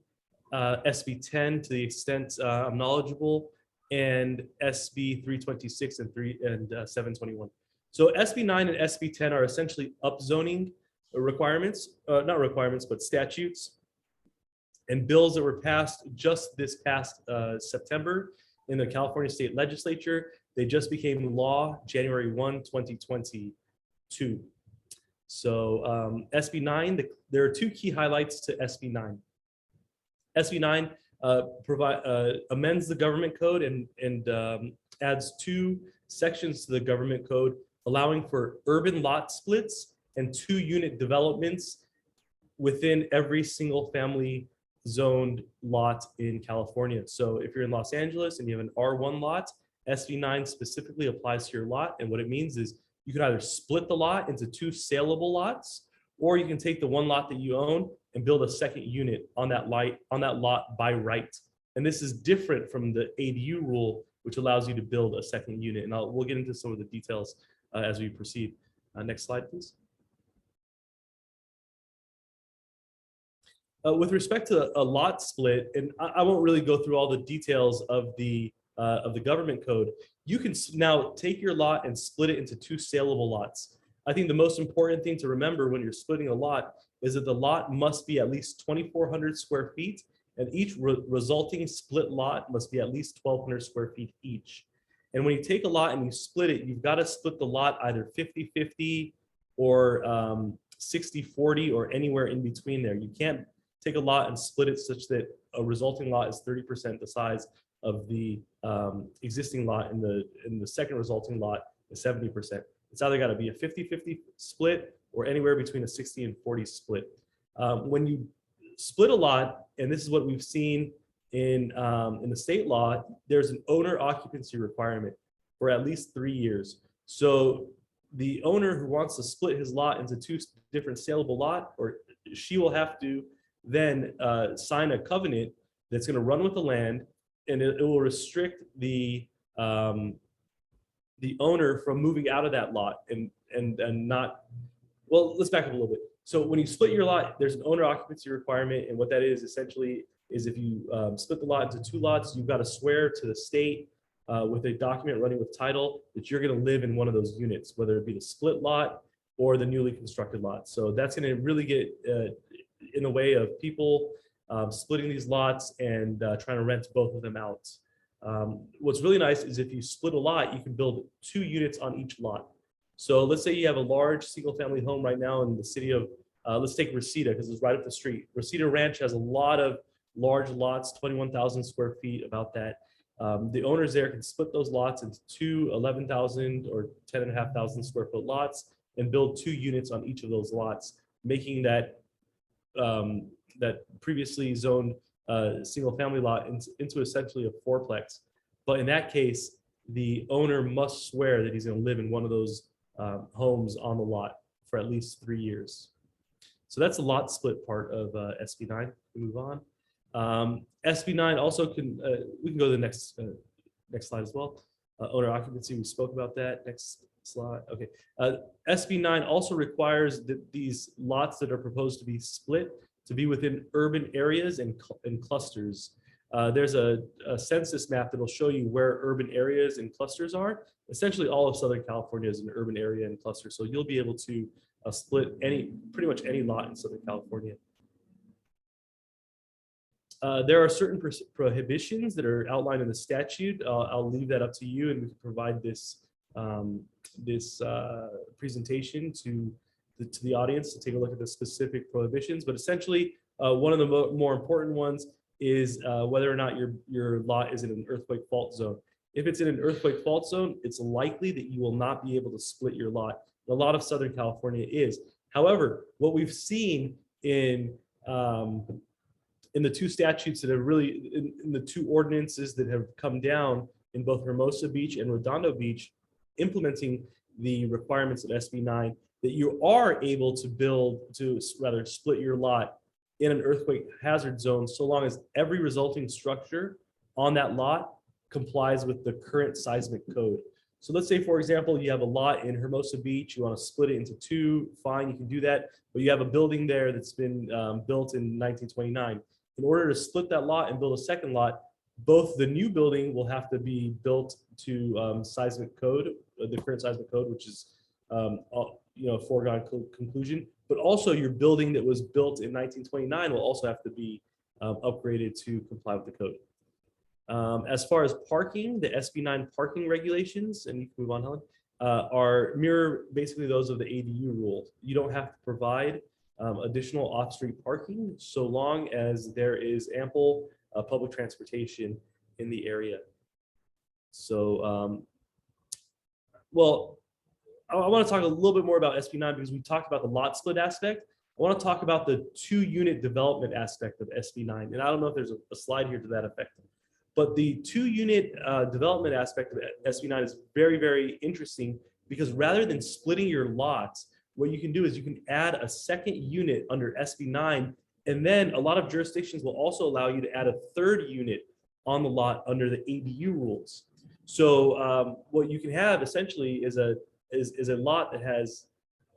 SB 10 to the extent I'm knowledgeable, and SB 326 and 721. So SB 9 and SB 10 are essentially upzoning requirements, not requirements, but statutes and bills that were passed just this past September in the California State Legislature. They just became law January 1, 2022. So SB 9, there are two key highlights to SB 9. SB 9 amends the government code and adds two sections to the government code, allowing for urban lot splits and 2-unit developments within every single family zoned lot in California. So if you're in Los Angeles and you have an R1 lot, SB 9 specifically applies to your lot. And what it means is you can either split the lot into 2 saleable lots, or you can take the one lot that you own and build a second unit on that lot by right. And this is different from the ADU rule, which allows you to build a second unit. And we'll get into some of the details as we proceed. Next slide, please. With respect to a lot split, and I won't really go through all the details of the government code, you can now take your lot and split it into 2 saleable lots. I think the most important thing to remember when you're splitting a lot is that the lot must be at least 2,400 square feet, and each resulting split lot must be at least 1,200 square feet each. And when you take a lot and you split it, you've got to split the lot either 50-50 or 60-40 or anywhere in between there. You can't take a lot and split it such that a resulting lot is 30% the size of the existing lot, and the second resulting lot is 70%. It's either got to be a 50-50 split or anywhere between a 60 and 40 split. When you split a lot, and this is what we've seen in the state law, there's an owner occupancy requirement for at least 3 years. So the owner who wants to split his lot into 2 different saleable lots, or she will have to then sign a covenant that's going to run with the land, and it will restrict the owner from moving out of that lot and not. Well, let's back up a little bit. So when you split your lot, there's an owner occupancy requirement, and what that is essentially is if you split the lot into 2 lots, you've got to swear to the state with a document running with title that you're going to live in one of those units, whether it be the split lot or the newly constructed lot. So that's going to really get in the way of people splitting these lots and trying to rent both of them out. What's really nice is if you split a lot, you can build 2 units on each lot. So let's say you have a large single family home right now in the city of, let's take Reseda because it's right up the street. Reseda Ranch has a lot of large lots, 21,000 square feet, about that. The owners there can split those lots into 2 11,000 or 10,500 square foot lots and build 2 units on each of those lots, making that previously zoned single family lot into essentially a 4-plex. But in that case, the owner must swear that he's going to live in one of those homes on the lot for at least 3 years. So that's the lot split part of SB 9. We move on. SB 9 also can, we can go to the next slide as well. Owner occupancy, we spoke about that. Next slide. Okay. SB 9 also requires that these lots that are proposed to be split to be within urban areas and clusters. There's a census map that'll show you where urban areas and clusters are. Essentially, all of Southern California is an urban area and cluster, so you'll be able to split pretty much any lot in Southern California. There are certain prohibitions that are outlined in the statute. I'll leave that up to you, and we can provide this presentation to the audience to take a look at the specific prohibitions. But essentially, one of the more important ones is whether or not your lot is in an earthquake fault zone. If it's in an earthquake fault zone, it's likely that you will not be able to split your lot. A lot of Southern California is. However, what we've seen in the two statutes that have really, in the two ordinances that have come down in both Hermosa Beach and Redondo Beach, implementing the requirements of SB 9, that you are able to split your lot in an earthquake hazard zone so long as every resulting structure on that lot complies with the current seismic code. So let's say, for example, you have a lot in Hermosa Beach, you want to split it into two, fine, you can do that, but you have a building there that's been built in 1929. In order to split that lot and build a second lot, both the new building will have to be built to seismic code, the current seismic code, which is foregone conclusion, but also your building that was built in 1929 will also have to be upgraded to comply with the code. As far as parking, the SB 9 parking regulations, and you can move on, Helen, are mirror basically those of the ADU rule. You don't have to provide additional off-street parking so long as there is ample public transportation in the area. So, well, I want to talk a little bit more about SB 9 because we talked about the lot split aspect. I want to talk about the 2-unit development aspect of SB 9. And I don't know if there's a slide here to that effect. But the 2-unit development aspect of SB 9 is very, very interesting because rather than splitting your lots, what you can do is you can add a second unit under SB 9, and then a lot of jurisdictions will also allow you to add a 3rd unit on the lot under the ADU rules. So what you can have essentially is a lot that has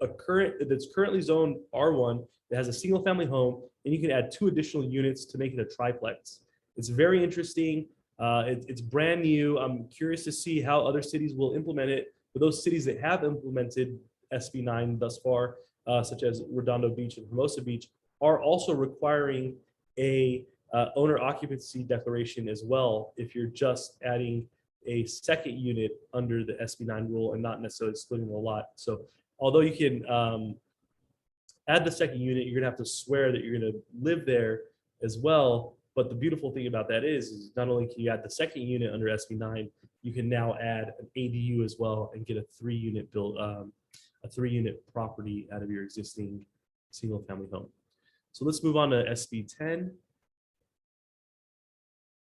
that's currently zoned R1 that has a single family home, and you can add 2 additional units to make it a triplex. It's very interesting. It's brand new. I'm curious to see how other cities will implement it. But those cities that have implemented SB 9 thus far, such as Redondo Beach and Hermosa Beach, are also requiring a owner occupancy declaration as well if you're just adding a second unit under the SB 9 rule and not necessarily splitting the lot. So although you can add the second unit, you're gonna have to swear that you're gonna live there as well. But the beautiful thing about that is not only can you add the second unit under SB 9, you can now add an ADU as well and get a 3-unit build, a 3-unit property out of your existing single family home. So let's move on to SB 10.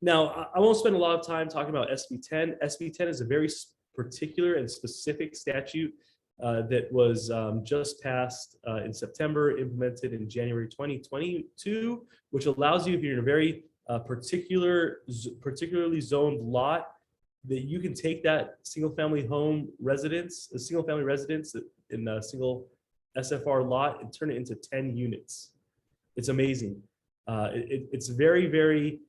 Now, I won't spend a lot of time talking about SB 10. SB 10 is a very particular and specific statute that was just passed in September, implemented in January 2022, which allows you, if you're in a very particularly zoned lot, that you can take that single-family home residence, a single-family residence in a single SFR lot, and turn it into 10 units. It's amazing. It's very, very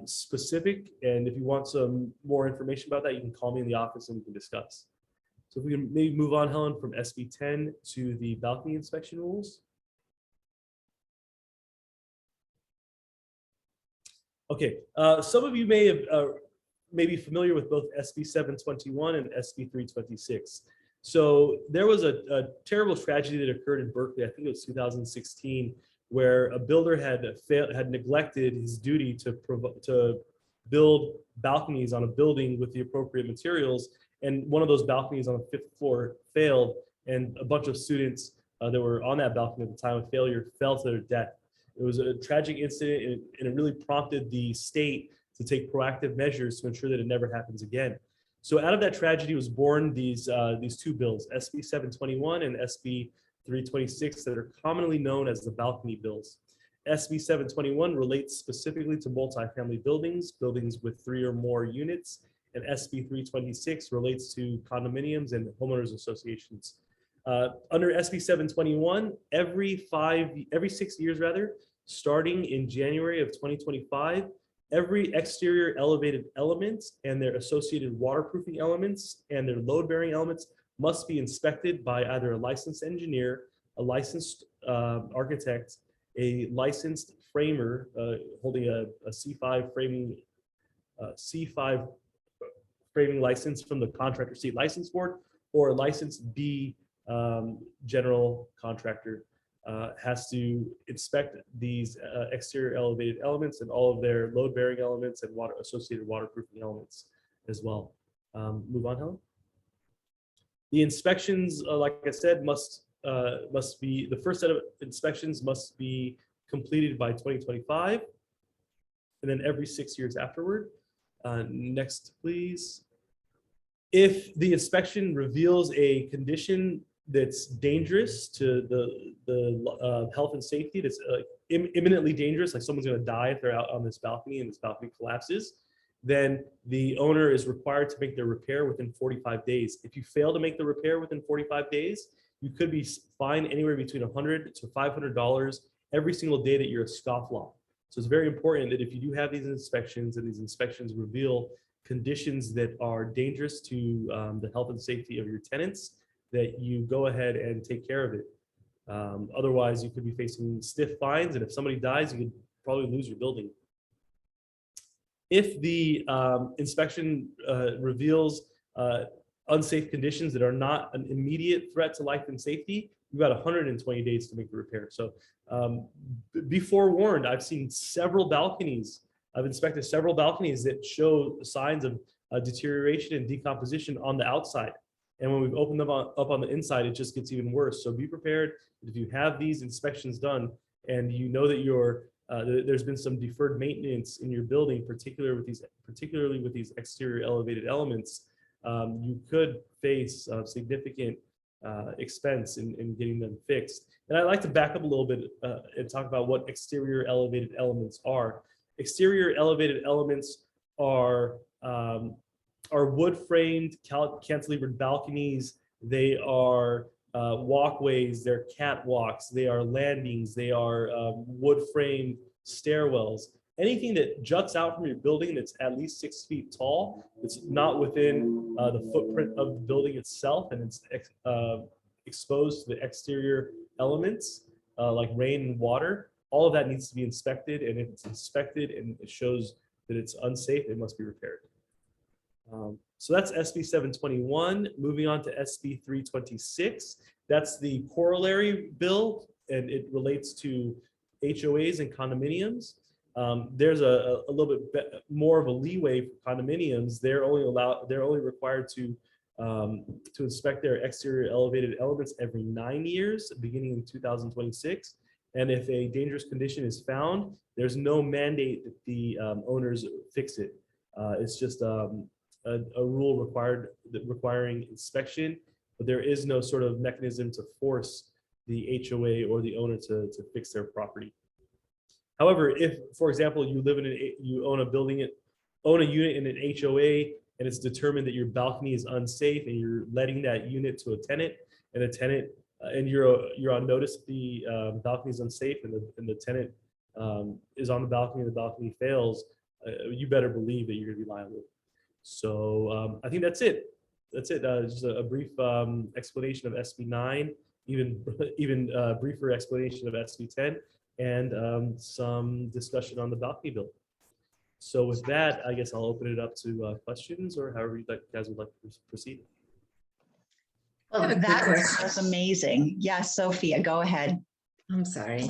specific, and if you want some more information about that, you can call me in the office and we can discuss. So if we can maybe move on, Helen, from SB 10 to the balcony inspection rules. Okay, some of you may be familiar with both SB 721 and SB 326. So there was a terrible tragedy that occurred in Berkeley, I think it was 2016, where a builder had neglected his duty to build balconies on a building with the appropriate materials. And one of those balconies on the 5th floor failed, and a bunch of students that were on that balcony at the time of failure fell to their death. It was a tragic incident, and it really prompted the state to take proactive measures to ensure that it never happens again. So out of that tragedy was born these 2 bills, SB 721 and SB 326, that are commonly known as the balcony bills. SB 721 relates specifically to multifamily buildings with 3 or more units, and SB 326 relates to condominiums and homeowners associations. Under SB 721, every 6 years rather, starting in January of 2025, every exterior elevated element and their associated waterproofing elements and their load-bearing elements must be inspected by either a licensed engineer, a licensed architect, a licensed framer holding a C5 framing license from the Contractor State License Board, or a licensed B general contractor has to inspect these exterior elevated elements and all of their load-bearing elements and associated waterproofing elements as well. Move on, Helen. The inspections, like I said, must be, the first set of inspections must be completed by 2025, and then every 6 years afterward. Next, please. If the inspection reveals a condition that's dangerous to the health and safety, that's imminently dangerous, like someone's going to die if they're out on this balcony and this balcony collapses, then the owner is required to make the repair within 45 days. If you fail to make the repair within 45 days, you could be fined anywhere between $100 to $500 every single day that you're a scofflaw. So it's very important that if you do have these inspections and these inspections reveal conditions that are dangerous to the health and safety of your tenants, that you go ahead and take care of it. Otherwise, you could be facing stiff fines, and if somebody dies, you could probably lose your building. If the inspection reveals unsafe conditions that are not an immediate threat to life and safety, you've got 120 days to make the repair. So be forewarned. I've seen several balconies. I've inspected several balconies that show signs of deterioration and decomposition on the outside. And when we've opened them up on the inside, it just gets even worse. So be prepared. If you have these inspections done and you know that there's been some deferred maintenance in your building, particularly with these exterior elevated elements, you could face significant expense in getting them fixed. And I'd like to back up a little bit and talk about what exterior elevated elements are. Exterior elevated elements are wood-framed cantilevered balconies. They are walkways, they're catwalks, they are landings, they are wood-framed stairwells. Anything that juts out from your building that's at least 6 feet tall, it's not within the footprint of the building itself, and it's exposed to the exterior elements like rain and water, all of that needs to be inspected. And if it's inspected and it shows that it's unsafe, it must be repaired. So that's SB 721. Moving on to SB 326. That's the corollary bill, and it relates to HOAs and condominiums. There's a little bit more of a leeway for condominiums. They're only required to inspect their exterior elevated elements every 9 years, beginning in 2026. And if a dangerous condition is found, there's no mandate that the owners fix it. It's just a rule requiring inspection, but there is no sort of mechanism to force the HOA or the owner to fix their property. However, if, for example, you own a unit in an HOA, and it's determined that your balcony is unsafe, and you're letting that unit to a tenant, and and you're on notice that the balcony is unsafe, and the tenant is on the balcony and the balcony fails, you better believe that you're going to be liable. So I think that's it. That's it. Just a brief explanation of SB 9, even briefer explanation of SB 10, and some discussion on the balcony bill. So with that, I guess I'll open it up to questions, or however you guys would like to proceed. Oh, that was amazing. Yes, Sophia, go ahead. I'm sorry.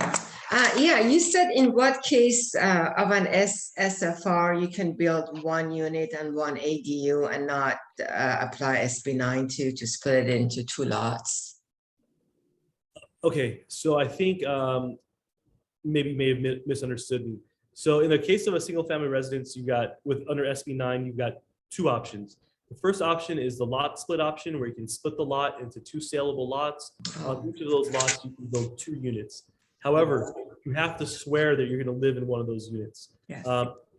Yeah, you said in what case of an SFR you can build one unit and one ADU and not apply SB 9 to split it into 2 lots. Okay, so I think maybe may have misunderstood me. So in the case of a single family residence, under SB 9, you've got 2 options. The first option is the lot split option, where you can split the lot into 2 saleable lots. On each of those lots, you can build 2 units. However, you have to swear that you're going to live in one of those units. Yes.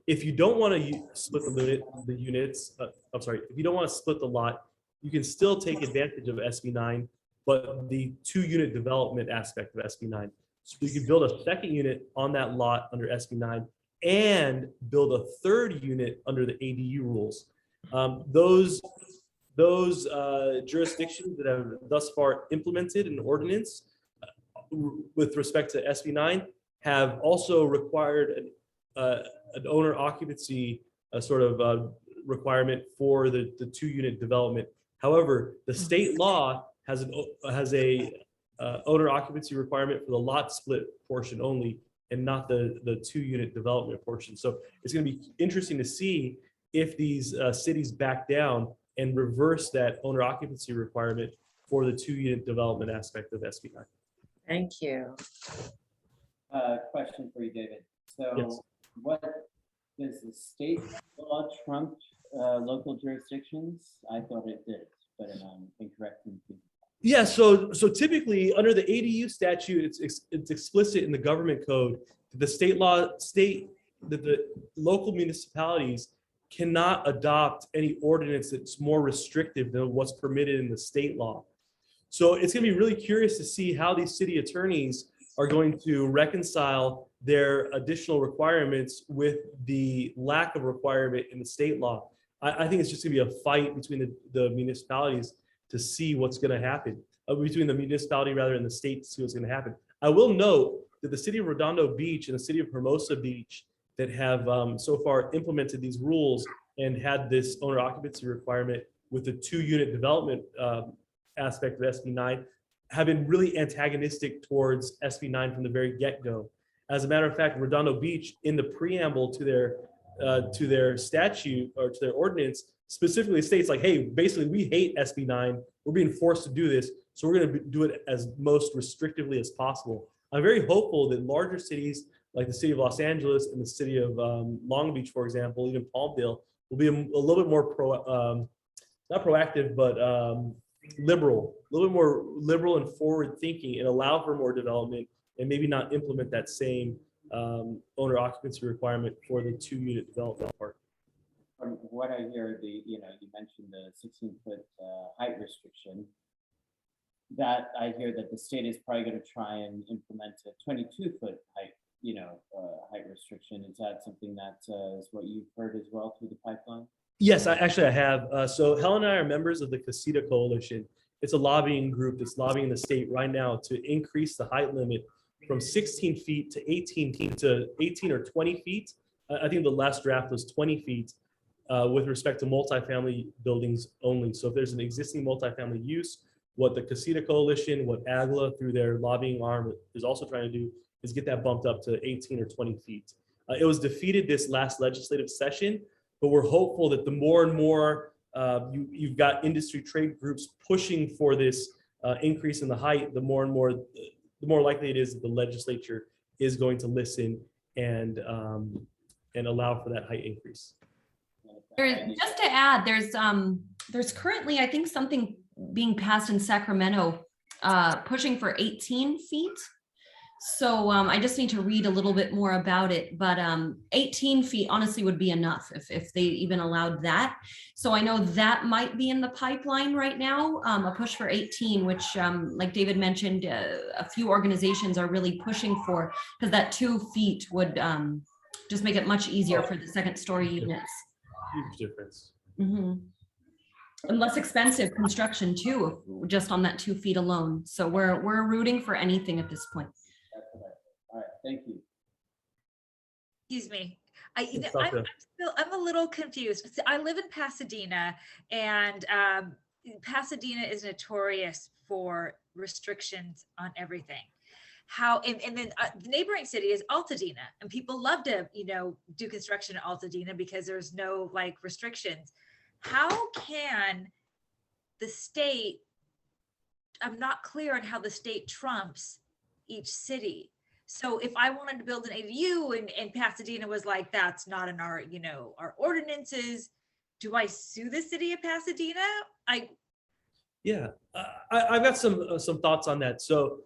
If you don't want to split the units, if you don't want to split the lot, you can still take advantage of SB 9 but the 2-unit development aspect of SB9. So you could build a second unit on that lot under SB9 and build a third unit under the ADU rules. Those jurisdictions that have thus far implemented an ordinance with respect to SB9 have also required an owner occupancy sort of requirement for the 2-unit development. However, the state law has a owner occupancy requirement for the lot split portion only, and not the 2-unit development portion. So it's going to be interesting to see if these cities back down and reverse that owner occupancy requirement for the 2-unit development aspect of SB9. Thank you. Question for you, David. So Yes. what does the state law trump local jurisdictions? I thought it did, but am I incorrect in thinking? Yeah, so typically under the ADU statute, it's explicit in the government code that the local municipalities cannot adopt any ordinance that's more restrictive than what's permitted in the state law. So it's going to be really curious to see how these city attorneys are going to reconcile their additional requirements with the lack of requirement in the state law. I think it's just going to be a fight between the municipalities to see what's going to happen, between the municipality rather and the state to see what's going to happen. I will note that the city of Redondo Beach and the city of Hermosa Beach that have so far implemented these rules and had this owner occupancy requirement with the 2-unit development aspect of SB9 have been really antagonistic towards SB9 from the very get-go. As a matter of fact, Redondo Beach, in the preamble to their statute or to their ordinance, specifically states like, hey, basically we hate SB9. We're being forced to do this, so we're going to do it as most restrictively as possible. I'm very hopeful that larger cities like the city of Los Angeles and the city of Long Beach, for example, even Palmdale, will be a little bit more not proactive, but liberal, a little bit more liberal and forward thinking, and allow for more development, and maybe not implement that same owner occupancy requirement for the 2-unit development part. From what I hear, you mentioned the 16-foot height restriction. That I hear that the state is probably going to try and implement a 22-foot height, height restriction. Is that something that is what you've heard as well through the pipeline? Yes, I have. So Helen and I are members of the Casita Coalition. It's a lobbying group that's lobbying the state right now to increase the height limit from 16 feet to 18 feet to 18 or 20 feet. I think the last draft was 20 feet with respect to multifamily buildings only. So if there's an existing multifamily use, what the Casita Coalition, what AGLA through their lobbying arm is also trying to do is get that bumped up to 18 or 20 feet. It was defeated this last legislative session, but we're hopeful that the more and more you've got industry trade groups pushing for this increase in the height, the more likely it is that the legislature is going to listen and allow for that height increase. Just to add, there's currently, I think, something being passed in Sacramento pushing for 18 feet. So I just need to read a little bit more about it, but 18 feet honestly would be enough if they even allowed that. So I know that might be in the pipeline right now, a push for 18, which like David mentioned, a few organizations are really pushing for, because that 2 feet would just make it much easier for the second-story units. Huge difference. Mm-hmm. And less expensive construction too, just on that 2 feet alone. So we're rooting for anything at this point. All right, thank you. Excuse me. I'm a little confused. I live in Pasadena, and Pasadena is notorious for restrictions on everything. And then the neighboring city is Altadena, and people love to, do construction in Altadena because there's no restrictions. How can the state, I'm not clear on how the state trumps each city. So if I wanted to build an ADU and Pasadena was like, that's not in our, our ordinances, do I sue the city of Pasadena? Yeah, I've got some thoughts on that. So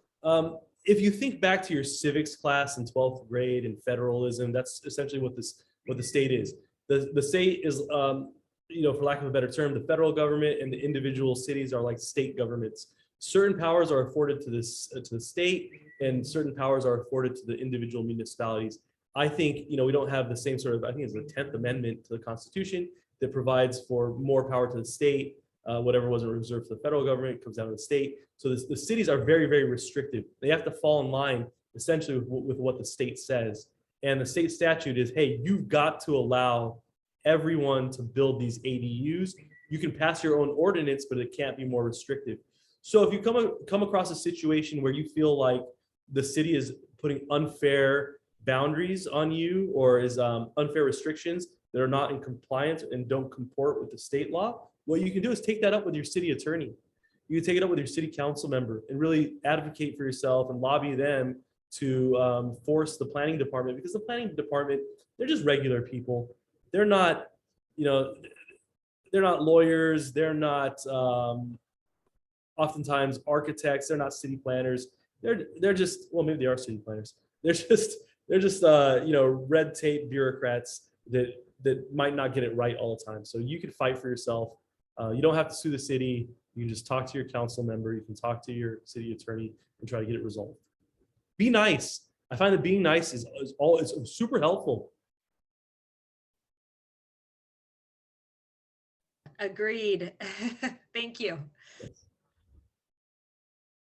if you think back to your civics class in 12th grade and federalism, that's essentially what the state is. The state is, for lack of a better term, the federal government and the individual cities are like state governments. certain powers are afforded to the state, and certain powers are afforded to the individual municipalities. I think, we don't have the same sort of, I think it's the 10th Amendment to the Constitution that provides for more power to the state. Whatever wasn't reserved for the federal government comes down to the state. So the cities are very, very restrictive. They have to fall in line essentially with what the state says. And the state statute is, hey, you've got to allow everyone to build these ADUs. You can pass your own ordinance, but it can't be more restrictive. So if you come across a situation where you feel like the city is putting unfair boundaries on you, or is unfair restrictions that are not in compliance and don't comport with the state law, what you can do is take that up with your city attorney. You can take it up with your city council member and really advocate for yourself and lobby them to force the planning department, because the planning department, they're just regular people. They're not, they're not lawyers. They're not oftentimes architects. They're not city planners. They're just, well, maybe they are city planners. They're just red tape bureaucrats that might not get it right all the time. So you can fight for yourself. You don't have to sue the city. You can just talk to your council member. You can talk to your city attorney and try to get it resolved. Be nice. I find that being nice is super helpful. Agreed. Thank you.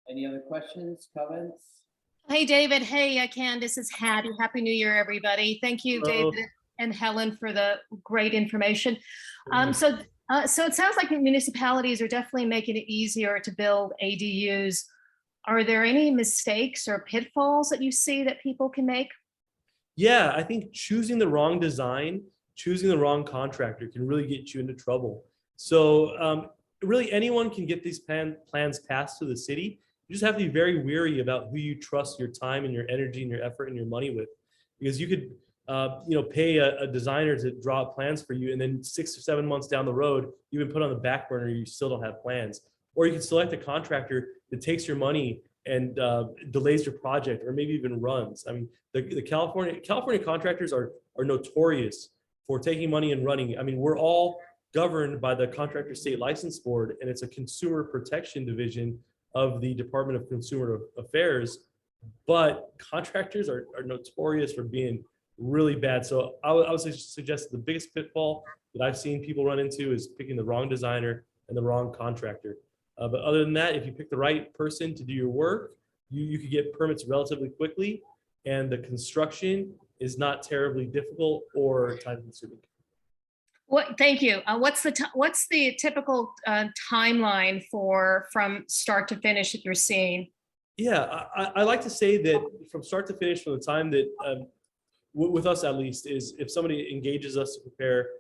Any other questions, comments? Hey, David. Hey, Candace. It's Hattie. Happy New Year, everybody. Thank you, Hello. David and Helen, for the great information. So it sounds like municipalities are definitely making it easier to build ADUs. Are there any mistakes or pitfalls that you see that people can make? Yeah, I think choosing the wrong design, choosing the wrong contractor can really get you into trouble. So really anyone can get these plans passed to the city. You just have to be very wary about who you trust your time and your energy and your effort and your money with, because you could pay a designer to draw up plans for you, and then 6 or 7 months down the road, you've been put on the back burner, you still don't have plans. Or you can select a contractor that takes your money and delays your project, or maybe even runs. I mean, the California contractors are notorious for taking money and running. I mean, we're all governed by the Contractor State License Board, and it's a consumer protection division of the Department of Consumer Affairs. But contractors are notorious for being really bad. So I would suggest the biggest pitfall that I've seen people run into is picking the wrong designer and the wrong contractor. But other than that, if you pick the right person to do your work, you could get permits relatively quickly, and the construction is not terribly difficult or time consuming. Thank you. What's the typical timeline from start to finish that you're seeing? Yeah, I like to say that from start to finish, from the time that, with us at least, is if somebody engages us to prepare,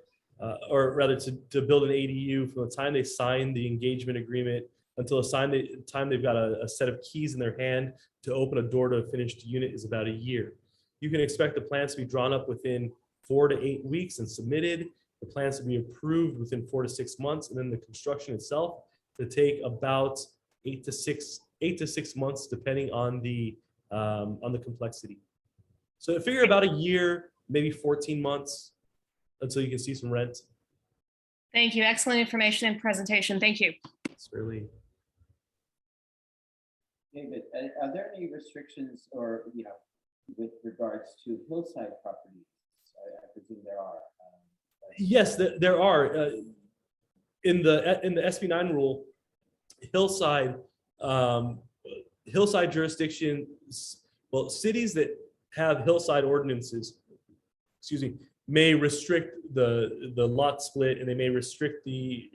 or rather to build an ADU, from the time they sign the engagement agreement until the time they've got a set of keys in their hand to open a door to a finished unit, is about a year. You can expect the plans to be drawn up within 4 to 8 weeks and submitted. The plans to be approved within 4 to 6 months, and then the construction itself to take about 8 to 6 months, depending on the complexity. So figure about a year, maybe 14 months until you can see some rent. Thank you. Excellent information and presentation. Thank you. Certainly. David, are there any restrictions or, with regards to hillside properties? I presume there are. Yes, there are. In the SB9 rule, hillside jurisdiction, well, cities that have hillside ordinances, may restrict the lot split, and they may restrict the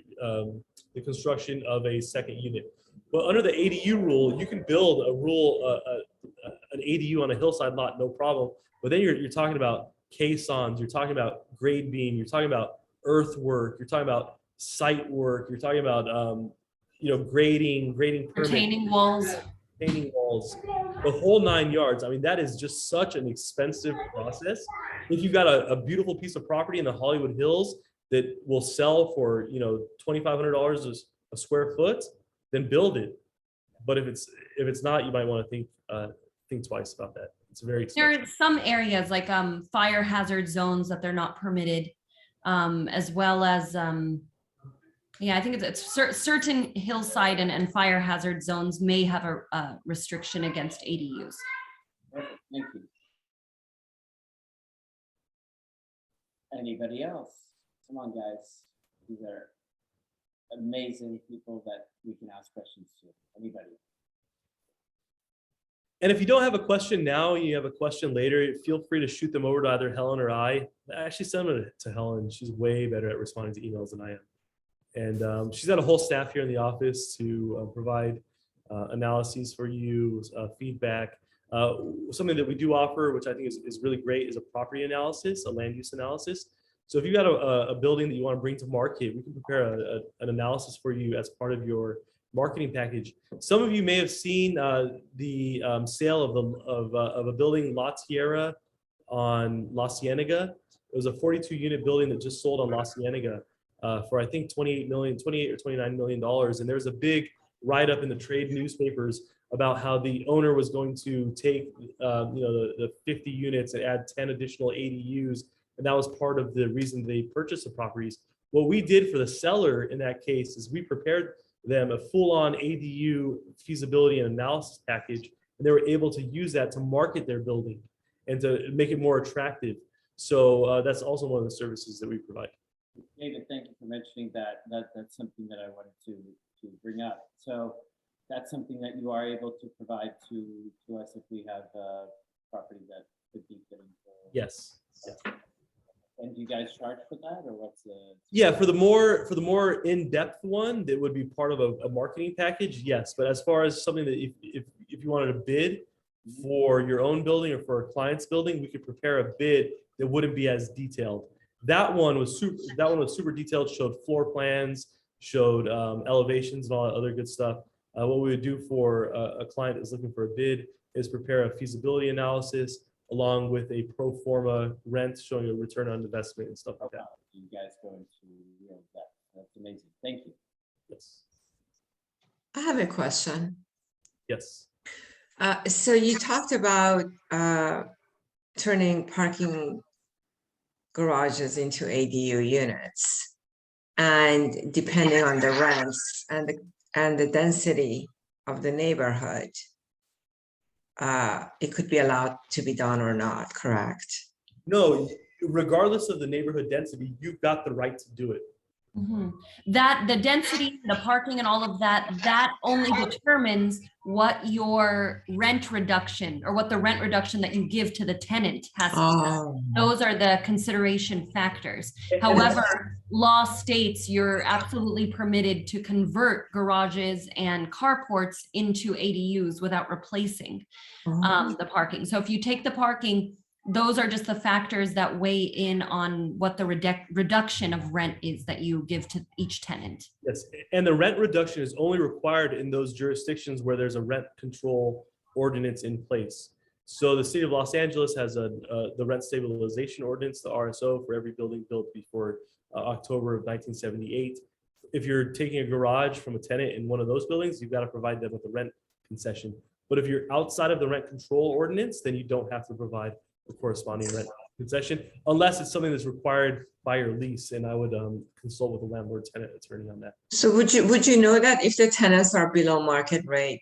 construction of a second unit. But under the ADU rule, you can build an ADU on a hillside lot, no problem. But then you're talking about caissons, you're talking about grade beam, you're talking about earthwork, you're talking about site work, you're talking about grading permits, Retaining walls. the whole 9 yards. I mean, that is just such an expensive process. If you've got a beautiful piece of property in the Hollywood Hills that will sell for $2,500 a square foot, then build it. But if it's not, you might want to think twice about that. It's very expensive. There are some areas like fire hazard zones that they're not permitted, as well as Yeah, I think certain hillside and fire hazard zones may have a restriction against ADUs. Perfect, thank you. Anybody else? Come on, guys. These are amazing people that we can ask questions to. Anybody? And if you don't have a question now, you have a question later, feel free to shoot them over to either Helen or I. Actually send them to Helen. She's way better at responding to emails than I am. And she's got a whole staff here in the office to provide analyses for you, feedback. Something that we do offer, which I think is really great, is a property analysis, a land use analysis. So if you've got a building that you want to bring to market, we can prepare an analysis for you as part of your marketing package. Some of you may have seen the sale of a building, La Tierra, on La Cienega. It was a 42-unit building that just sold on La Cienega for I think 28 or 29 million dollars. And there was a big write-up in the trade newspapers about how the owner was going to take the 50 units and add 10 additional ADUs, and that was part of the reason they purchased the properties. What we did for the seller in that case is we prepared them a full-on ADU feasibility and analysis package, and they were able to use that to market their building and to make it more attractive. So that's also one of the services that we provide. David, thank you for mentioning that. That's something that I wanted to bring up. So that's something that you are able to provide to us if we have property that could be fitting for. Yes. And do you guys charge for that, or what's the? Yeah, for the more in-depth one, that would be part of a marketing package. Yes, but as far as something that if you wanted to bid for your own building or for a client's building, we could prepare a bid that wouldn't be as detailed. That one was super detailed. Showed floor plans, showed elevations, and all that other good stuff. What we would do for a client that's looking for a bid is prepare a feasibility analysis along with a pro forma rent showing a return on investment and stuff like that. You guys go into real depth. That's amazing. Thank you. Yes. I have a question. Yes. So you talked about turning parking garages into ADU units, and depending on the rents and the density of the neighborhood, it could be allowed to be done or not, correct? No, regardless of the neighborhood density, you've got the right to do it. Mm-hmm. That the density, the parking and all of that only determines what your rent reduction or what the rent reduction that you give to the tenant has to be. Those are the consideration factors. However, law states you're absolutely permitted to convert garages and carports into ADUs without replacing the parking. So if you take the parking, those are just the factors that weigh in on what the reduction of rent is that you give to each tenant. Yes, and the rent reduction is only required in those jurisdictions where there's a rent control ordinance in place. So the city of Los Angeles has the rent stabilization ordinance, the RSO, for every building built before October of 1978. If you're taking a garage from a tenant in one of those buildings, you've got to provide them with a rent concession. But if you're outside of the rent control ordinance, then you don't have to provide the corresponding rent concession, unless it's something that's required by your lease. And I would consult with the landlord-tenant attorney on that. So would you know that if the tenants are below market rate,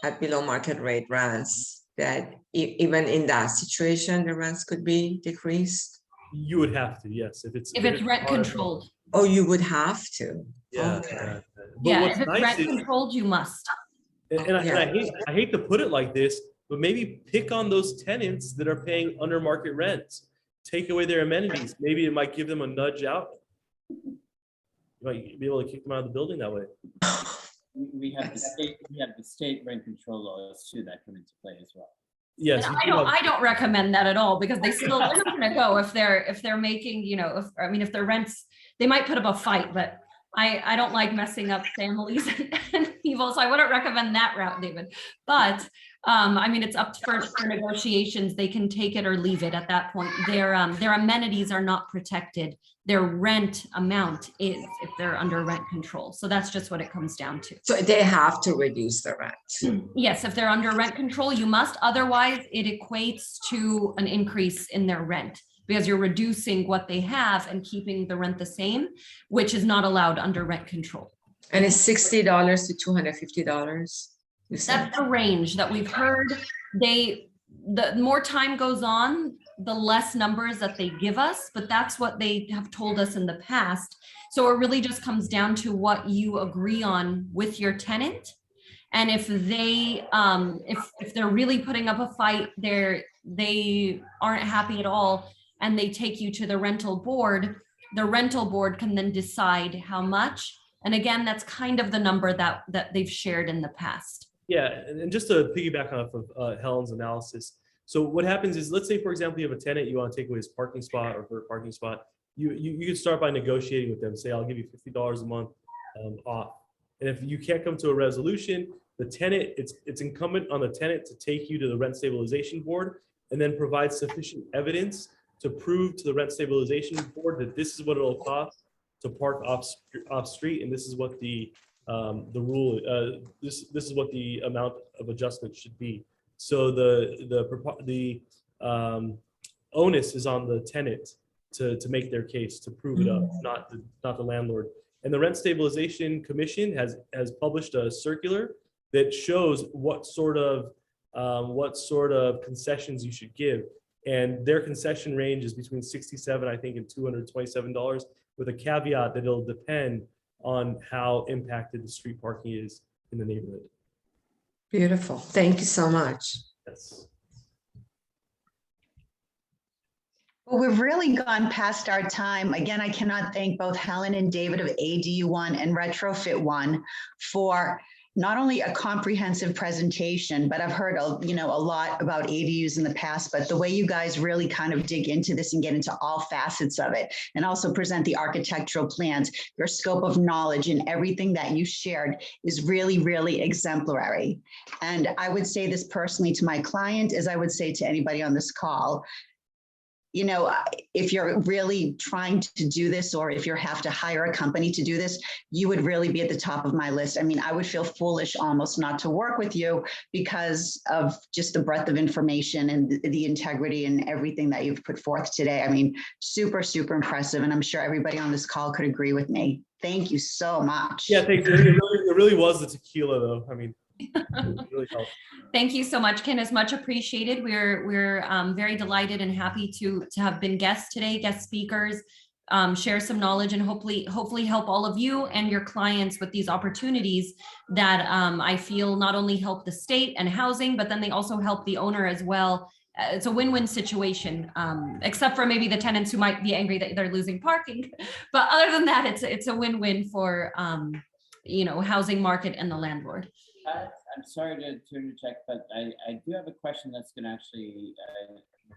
at below market rate rents, that even in that situation, the rents could be decreased? You would have to, yes. If it's rent controlled. Oh, you would have to. Yeah. Okay. Yeah, if it's rent controlled, you must. And I hate to put it like this, but maybe pick on those tenants that are paying under market rents. Take away their amenities. Maybe it might give them a nudge out. You might be able to kick them out of the building that way. We have the state rent control laws too that come into play as well. Yes, I don't recommend that at all, because they're not going to go if they're making, if their rents, they might put up a fight, but I don't like messing up families and people, so I wouldn't recommend that route, David. But it's up for negotiations. They can take it or leave it at that point. Their amenities are not protected. Their rent amount is if they're under rent control. So that's just what it comes down to. So they have to reduce the rent. Yes, if they're under rent control, you must. Otherwise, it equates to an increase in their rent. because you're reducing what they have and keeping the rent the same, which is not allowed under rent control. And it's $60 to $250. You said. That's the range that we've heard. The more time goes on, the less numbers that they give us, but that's what they have told us in the past. So it really just comes down to what you agree on with your tenant. And if they, if they're really putting up a fight, they aren't happy at all, and they take you to the rental board can then decide how much. And again, that's kind of the number that they've shared in the past. Yeah, and just to piggyback off of Helen's analysis. So what happens is, let's say, for example, you have a tenant, you want to take away his parking spot or her parking spot. You can start by negotiating with them. Say, I'll give you $50 a month off. And if you can't come to a resolution, the tenant, it's incumbent on the tenant to take you to the rent stabilization board and then provide sufficient evidence to prove to the rent stabilization board that this is what it'll cost to park off street, and this is what the rule, this is what the amount of adjustment should be. So the onus is on the tenant to make their case, to prove it up, not the landlord. And the Rent Stabilization Commission has published a circular that shows what sort of concessions you should give. And their concession range is between $67, I think, and $227, with a caveat that it'll depend on how impacted the street parking is in the neighborhood. Beautiful. Thank you so much. Yes. Well, we've really gone past our time. Again, I cannot thank both Helen and David of ADU1 and Retrofit1 for not only a comprehensive presentation, but I've heard a lot about ADUs in the past, but the way you guys really kind of dig into this and get into all facets of it, and also present the architectural plans, your scope of knowledge and everything that you shared is really, really exemplary. And I would say this personally to my client, as I would say to anybody on this call, if you're really trying to do this, or if you have to hire a company to do this, you would really be at the top of my list. I mean, I would feel foolish almost not to work with you because of just the breadth of information and the integrity and everything that you've put forth today. I mean, super, super impressive. And I'm sure everybody on this call could agree with me. Thank you so much. Yeah, thank you. It really was the tequila, though. I mean, it really helped. Thank you so much, Ken. It's much appreciated. We're very delighted and happy to have been guests today, guest speakers, share some knowledge, and hopefully help all of you and your clients with these opportunities that I feel not only help the state and housing, but then they also help the owner as well. It's a win-win situation, except for maybe the tenants who might be angry that they're losing parking. But other than that, it's a win-win for housing market and the landlord. I'm sorry to interject, but I do have a question that's going to actually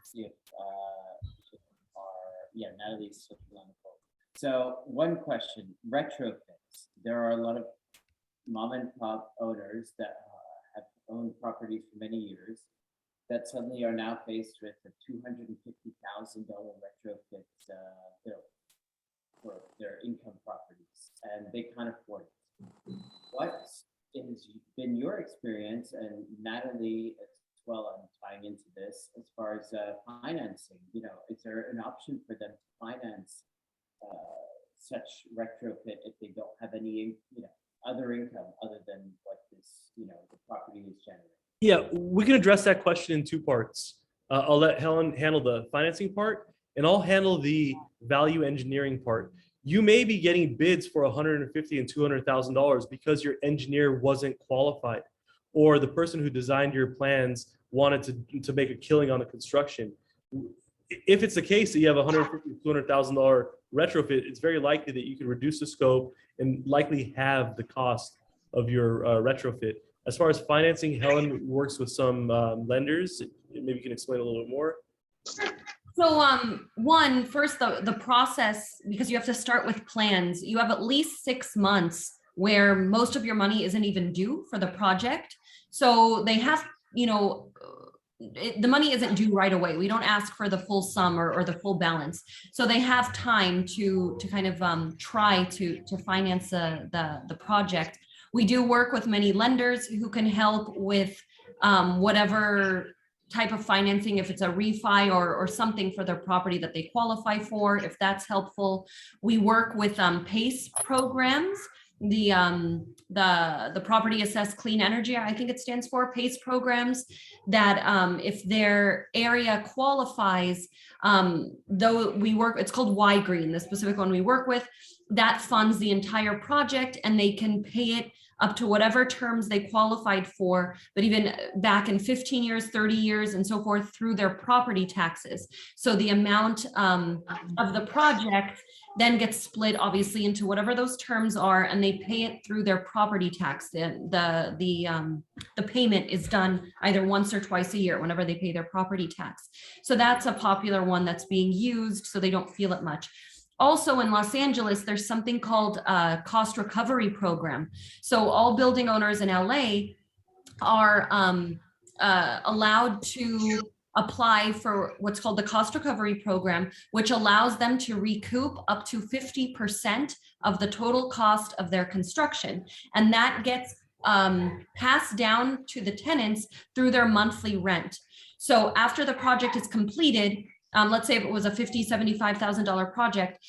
see if Natalie's still on the phone. So one question: retrofits. There are a lot of mom and pop owners that have owned properties for many years that suddenly are now faced with a $250,000 retrofit bill for their income properties, and they can't afford it. What has been your experience, and Natalie as well, I'm tying into this, as far as financing? Is there an option for them to finance such retrofit if they don't have any other income other than what this the property is generating? Yeah, we can address that question in two parts. I'll let Helen handle the financing part, and I'll handle the value engineering part. You may be getting bids for $150,000 and $200,000 because your engineer wasn't qualified, or the person who designed your plans wanted to make a killing on the construction. If it's the case that you have $150,000 to $200,000 retrofit, it's very likely that you can reduce the scope and likely have the cost of your retrofit. As far as financing, Helen works with some lenders. Maybe you can explain a little bit more. So first, the process, because you have to start with plans, you have at least 6 months where most of your money isn't even due for the project. So they have, the money isn't due right away. We don't ask for the full sum or the full balance. So they have time to kind of try to finance the project. We do work with many lenders who can help with whatever type of financing, if it's a refi or something for their property that they qualify for, if that's helpful. We work with PACE programs, the property assessed clean energy, I think it stands for, PACE programs, that if their area qualifies, though we work, it's called Y Green, the specific one we work with, that funds the entire project, and they can pay it up to whatever terms they qualified for, but even back in 15 years, 30 years, and so forth, through their property taxes. So the amount of the project then gets split obviously into whatever those terms are, and they pay it through their property tax. The payment is done either once or twice a year whenever they pay their property tax. So that's a popular one that's being used, so they don't feel it much. Also in Los Angeles, there's something called a cost recovery program. So all building owners in LA are allowed to apply for what's called the cost recovery program, which allows them to recoup up to 50% of the total cost of their construction. And that gets passed down to the tenants through their monthly rent. So after the project is completed, let's say if it was a $50,000, $75,000 project,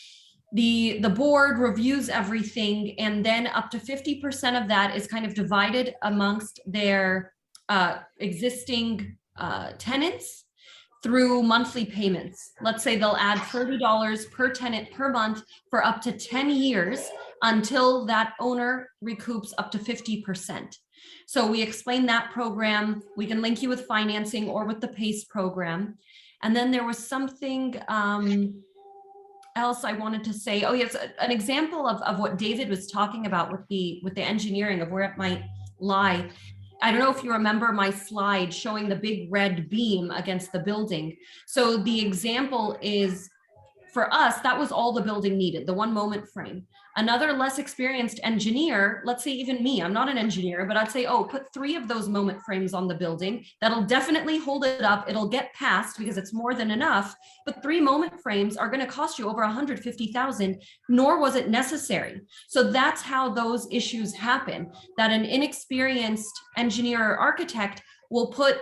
the board reviews everything, and then up to 50% of that is kind of divided amongst their existing tenants through monthly payments. Let's say they'll add $30 per tenant per month for up to 10 years until that owner recoups up to 50%. So we explain that program. We can link you with financing or with the PACE program. And then there was something else I wanted to say. Oh yes, an example of what David was talking about with the engineering of where it might lie. I don't know if you remember my slide showing the big red beam against the building. So the example is, for us, that was all the building needed, the one moment frame. Another less experienced engineer, let's say even me, I'm not an engineer, but I'd say, oh, put 3 of those moment frames on the building. That'll definitely hold it up. It'll get passed because it's more than enough. But 3 moment frames are going to cost you over $150,000, nor was it necessary. So that's how those issues happen, that an inexperienced engineer or architect will put,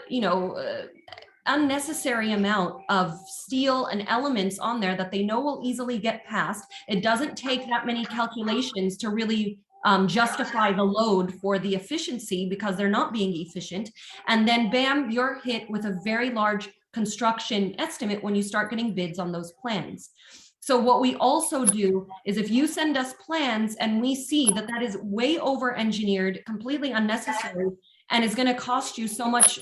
unnecessary amount of steel and elements on there that they know will easily get passed. It doesn't take that many calculations to really justify the load for the efficiency, because they're not being efficient. And then bam, you're hit with a very large construction estimate when you start getting bids on those plans. So what we also do is, if you send us plans and we see that that is way over engineered, completely unnecessary, and it's going to cost you so much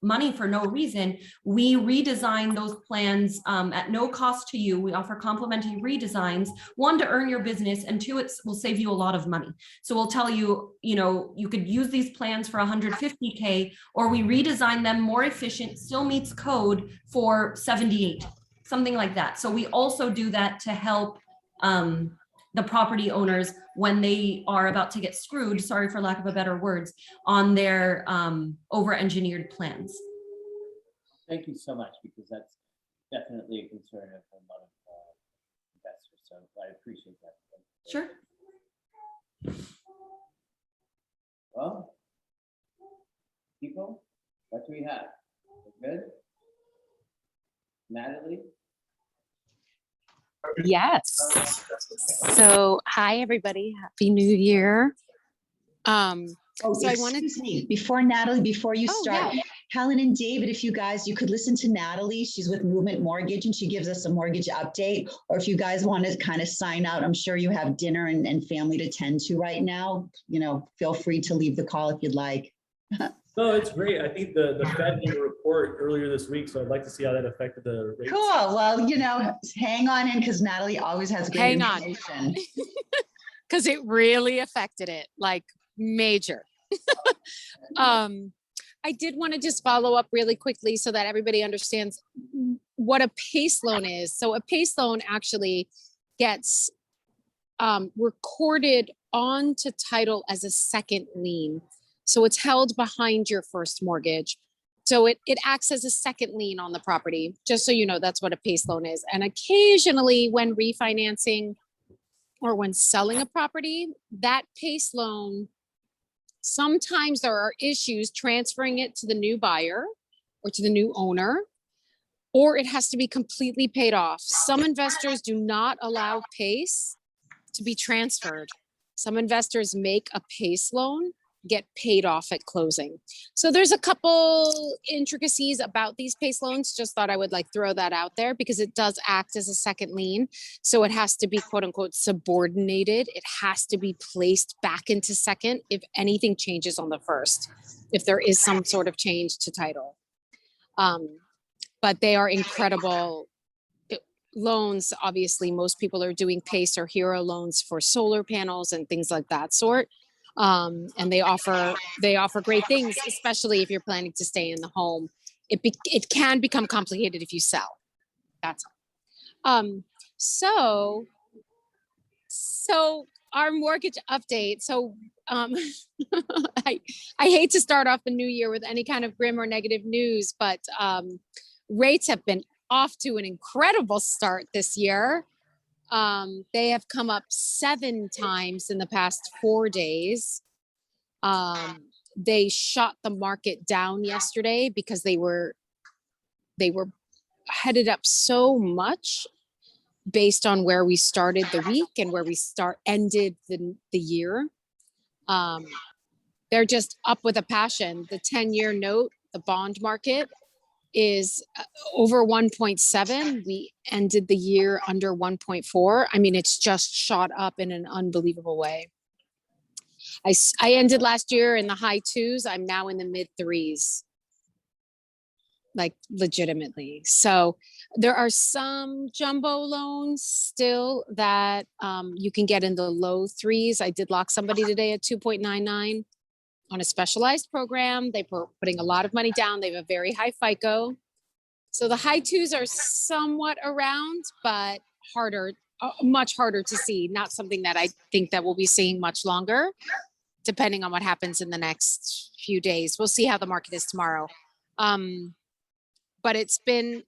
money for no reason, we redesign those plans at no cost to you. We offer complimentary redesigns, 1, to earn your business, and 2, it will save you a lot of money. So we'll tell you, you could use these plans for $150K, or we redesign them more efficient, still meets code, for $78, something like that. So we also do that to help the property owners when they are about to get screwed, sorry for lack of a better words, on their over-engineered plans. Thank you so much, because that's definitely a concern of a lot of investors. So I appreciate that. Sure. Well, people, what do we have? We're good? Natalie? Yes. So, hi everybody. Happy New Year. So I wanted excuse me, before Natalie, before you start, yeah. Helen and David, if you could listen to Natalie, she's with Movement Mortgage and she gives us a mortgage update. Or if you guys want to kind of sign out, I'm sure you have dinner and family to tend to right now. Feel free to leave the call if you'd like. No, it's great. I think the Fed did a report earlier this week, so I'd like to see how that affected the rates. Cool. Well, hang on in, because Natalie always has great information. Because it really affected it, like major. I did want to just follow up really quickly so that everybody understands what a PACE loan is. So a PACE loan actually gets recorded onto title as a second lien. So it's held behind your first mortgage. So it acts as a second lien on the property, just so you know, that's what a PACE loan is. And occasionally when refinancing or when selling a property, that PACE loan, sometimes there are issues transferring it to the new buyer or to the new owner, or it has to be completely paid off. Some investors do not allow PACE to be transferred. Some investors make a PACE loan, get paid off at closing. So there's a couple intricacies about these PACE loans. Just thought I would like throw that out there because it does act as a second lien. So it has to be quote unquote subordinated. It has to be placed back into second if anything changes on the first, if there is some sort of change to title. But they are incredible loans. Obviously, most people are doing PACE or HERO loans for solar panels and things like that sort. And they offer great things, especially if you're planning to stay in the home. It can become complicated if you sell. That's all. So our mortgage update. So I hate to start off the new year with any kind of grim or negative news, but rates have been off to an incredible start this year. They have come up 7 times in the past 4 days. They shot the market down yesterday because they were headed up so much based on where we started the week and where we ended the year. They're just up with a passion. The 10-year note, the bond market, is over 1.7. We ended the year under 1.4. I mean, it's just shot up in an unbelievable way. I ended last year in the high 2s. I'm now in the mid 3s, like legitimately. So there are some jumbo loans still that you can get in the low 3s. I did lock somebody today at 2.99 on a specialized program. They were putting a lot of money down. They have a very high FICO. So the high 2s are somewhat around, but harder, much harder to see. Not something that I think that we'll be seeing much longer, depending on what happens in the next few days. We'll see how the market is tomorrow. But it's been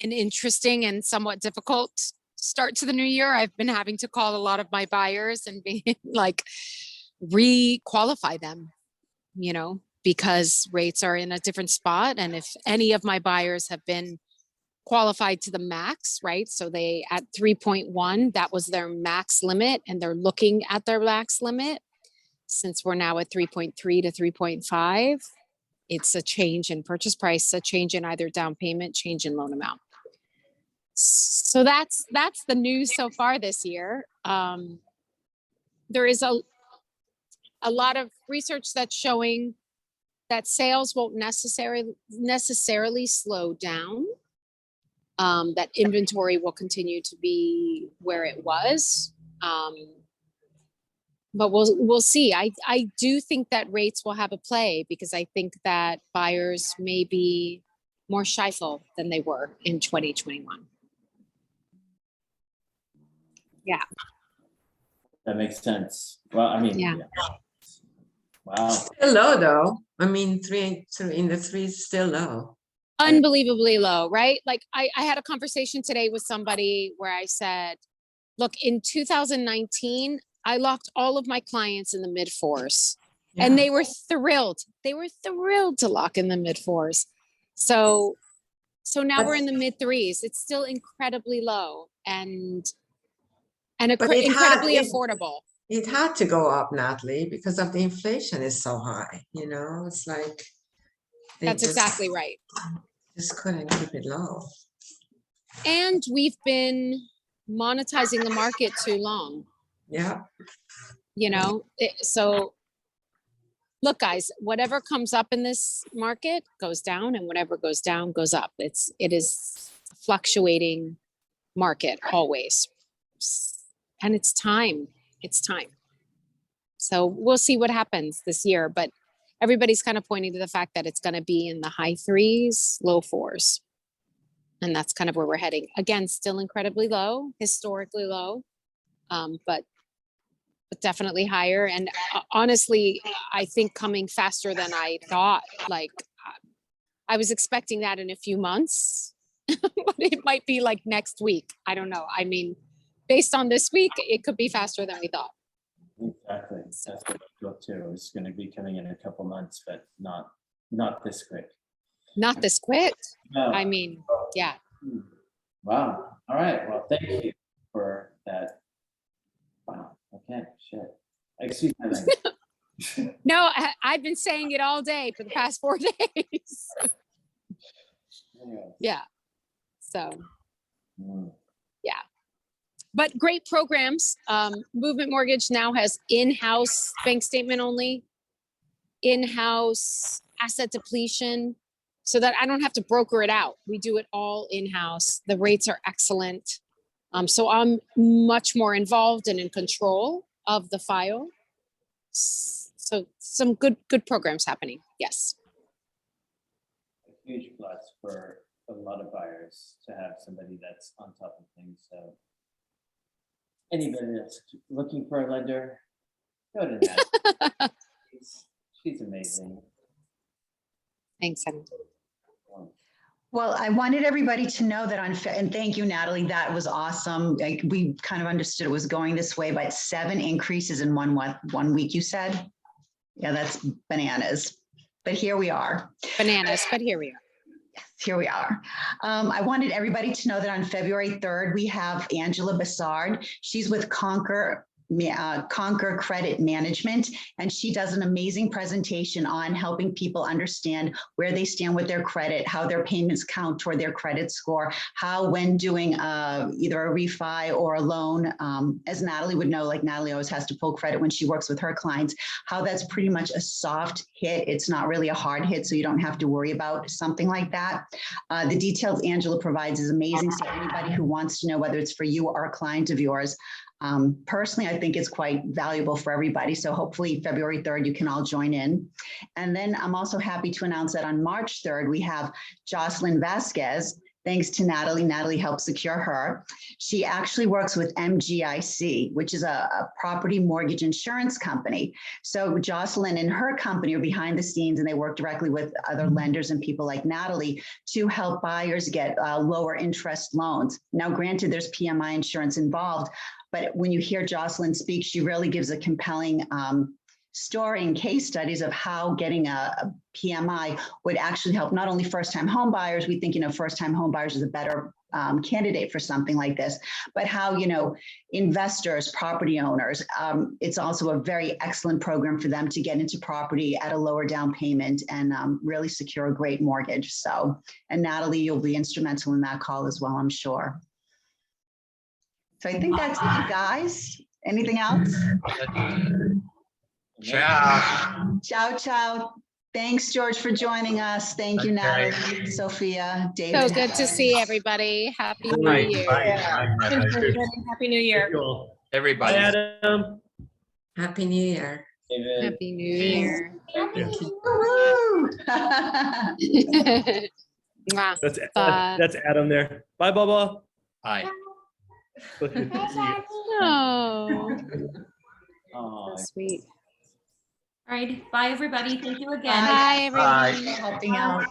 an interesting and somewhat difficult start to the new year. I've been having to call a lot of my buyers and be like, re-qualify them, because rates are in a different spot. And if any of my buyers have been qualified to the max, right? So they at 3.1, that was their max limit, and they're looking at their max limit. Since we're now at 3.3 to 3.5, it's a change in purchase price, a change in either down payment, change in loan amount. So that's the news so far this year. There is a lot of research that's showing that sales won't necessarily slow down, that inventory will continue to be where it was. But we'll see. I do think that rates will have a play because I think that buyers may be more shyful than they were in 2021. Yeah. That makes sense. Well, I mean, Yeah. Wow. Still low though. I mean, 3 in the 3s is still low. Unbelievably low, right? Like I had a conversation today with somebody where I said, look, in 2019, I locked all of my clients in the mid 4s, and they were thrilled. They were thrilled to lock in the mid 4s. So now we're in the mid 3s. It's still incredibly low and incredibly affordable. It had to go up, Natalie, because of the inflation is so high. It's like that's exactly right. Just couldn't keep it low. And we've been monetizing the market too long. Yeah. So look, guys, whatever comes up in this market goes down, and whatever goes down goes up. It is a fluctuating market always. And it's time. It's time. So we'll see what happens this year, but everybody's kind of pointing to the fact that it's going to be in the high 3s, low 4s. And that's kind of where we're heading. Again, still incredibly low, historically low, but definitely higher. And honestly, I think coming faster than I thought. Like I was expecting that in a few months, but it might be like next week. I don't know. I mean, based on this week, it could be faster than we thought. Exactly. That's what I thought too. It's going to be coming in a couple months, but not this quick. Not this quick. No. I mean, yeah. Wow. All right. Well, thank you for that. Wow. Okay. Shit. Excuse my language. No, I've been saying it all day for the past 4 days. Anyways. Yeah. So, Mm. yeah. But great programs. Movement Mortgage now has in-house bank statement only, in-house asset depletion, so that I don't have to broker it out. We do it all in-house. The rates are excellent. So I'm much more involved and in control of the file. So some good programs happening. Yes. A huge plus for a lot of buyers to have somebody that's on top of things. So anybody that's looking for a lender, go to Nat. She's amazing. Thanks, Henry. Well, I wanted everybody to know that and thank you, Natalie, that was awesome. Like, we kind of understood it was going this way, but 7 increases in 1 week, you said? Yeah, that's bananas, but here we are. Bananas, but here we are. Here we are. I wanted everybody to know that on February 3rd, we have Angela Bassard. She's with Conquer Credit Management, and she does an amazing presentation on helping people understand where they stand with their credit, how their payments count toward their credit score, how when doing either a refi or a loan, as Natalie would know, like Natalie always has to pull credit when she works with her clients, how that's pretty much a soft hit. It's not really a hard hit, so you don't have to worry about something like that. The details Angela provides is amazing. So anybody who wants to know whether it's for you or a client of yours, personally, I think it's quite valuable for everybody. So hopefully February 3rd, you can all join in. And then I'm also happy to announce that on March 3rd, we have Jocelyn Vasquez. Thanks to Natalie. Natalie helped secure her. She actually works with MGIC, which is a property mortgage insurance company. So Jocelyn and her company are behind the scenes, and they work directly with other lenders and people like Natalie to help buyers get lower interest loans. Now, granted, there's PMI insurance involved, but when you hear Jocelyn speak, she really gives a compelling story and case studies of how getting a PMI would actually help not only first-time home buyers. We think, first-time home buyers is a better candidate for something like this, but how, investors, property owners, it's also a very excellent program for them to get into property at a lower down payment and really secure a great mortgage. So, and Natalie, you'll be instrumental in that call as well, I'm sure. So I think that's it, guys. Anything else? Ciao. Ciao, ciao. Thanks, George, for joining us. Thank you, Okay. Natalie, Sophia, David. So good to see everybody. Happy New Bye. Year. Bye. Bye. Thanks, everybody. Happy New Year. Thank you all. Everybody. Bye, Adam. Happy New Year. David. Happy New Year. Woo! Mwah. That's Adam there. Bye, Bubba. Bye. Oh, Oh, so sweet. All right. Bye, everybody. Thank you again. Bye, everyone. Helping out.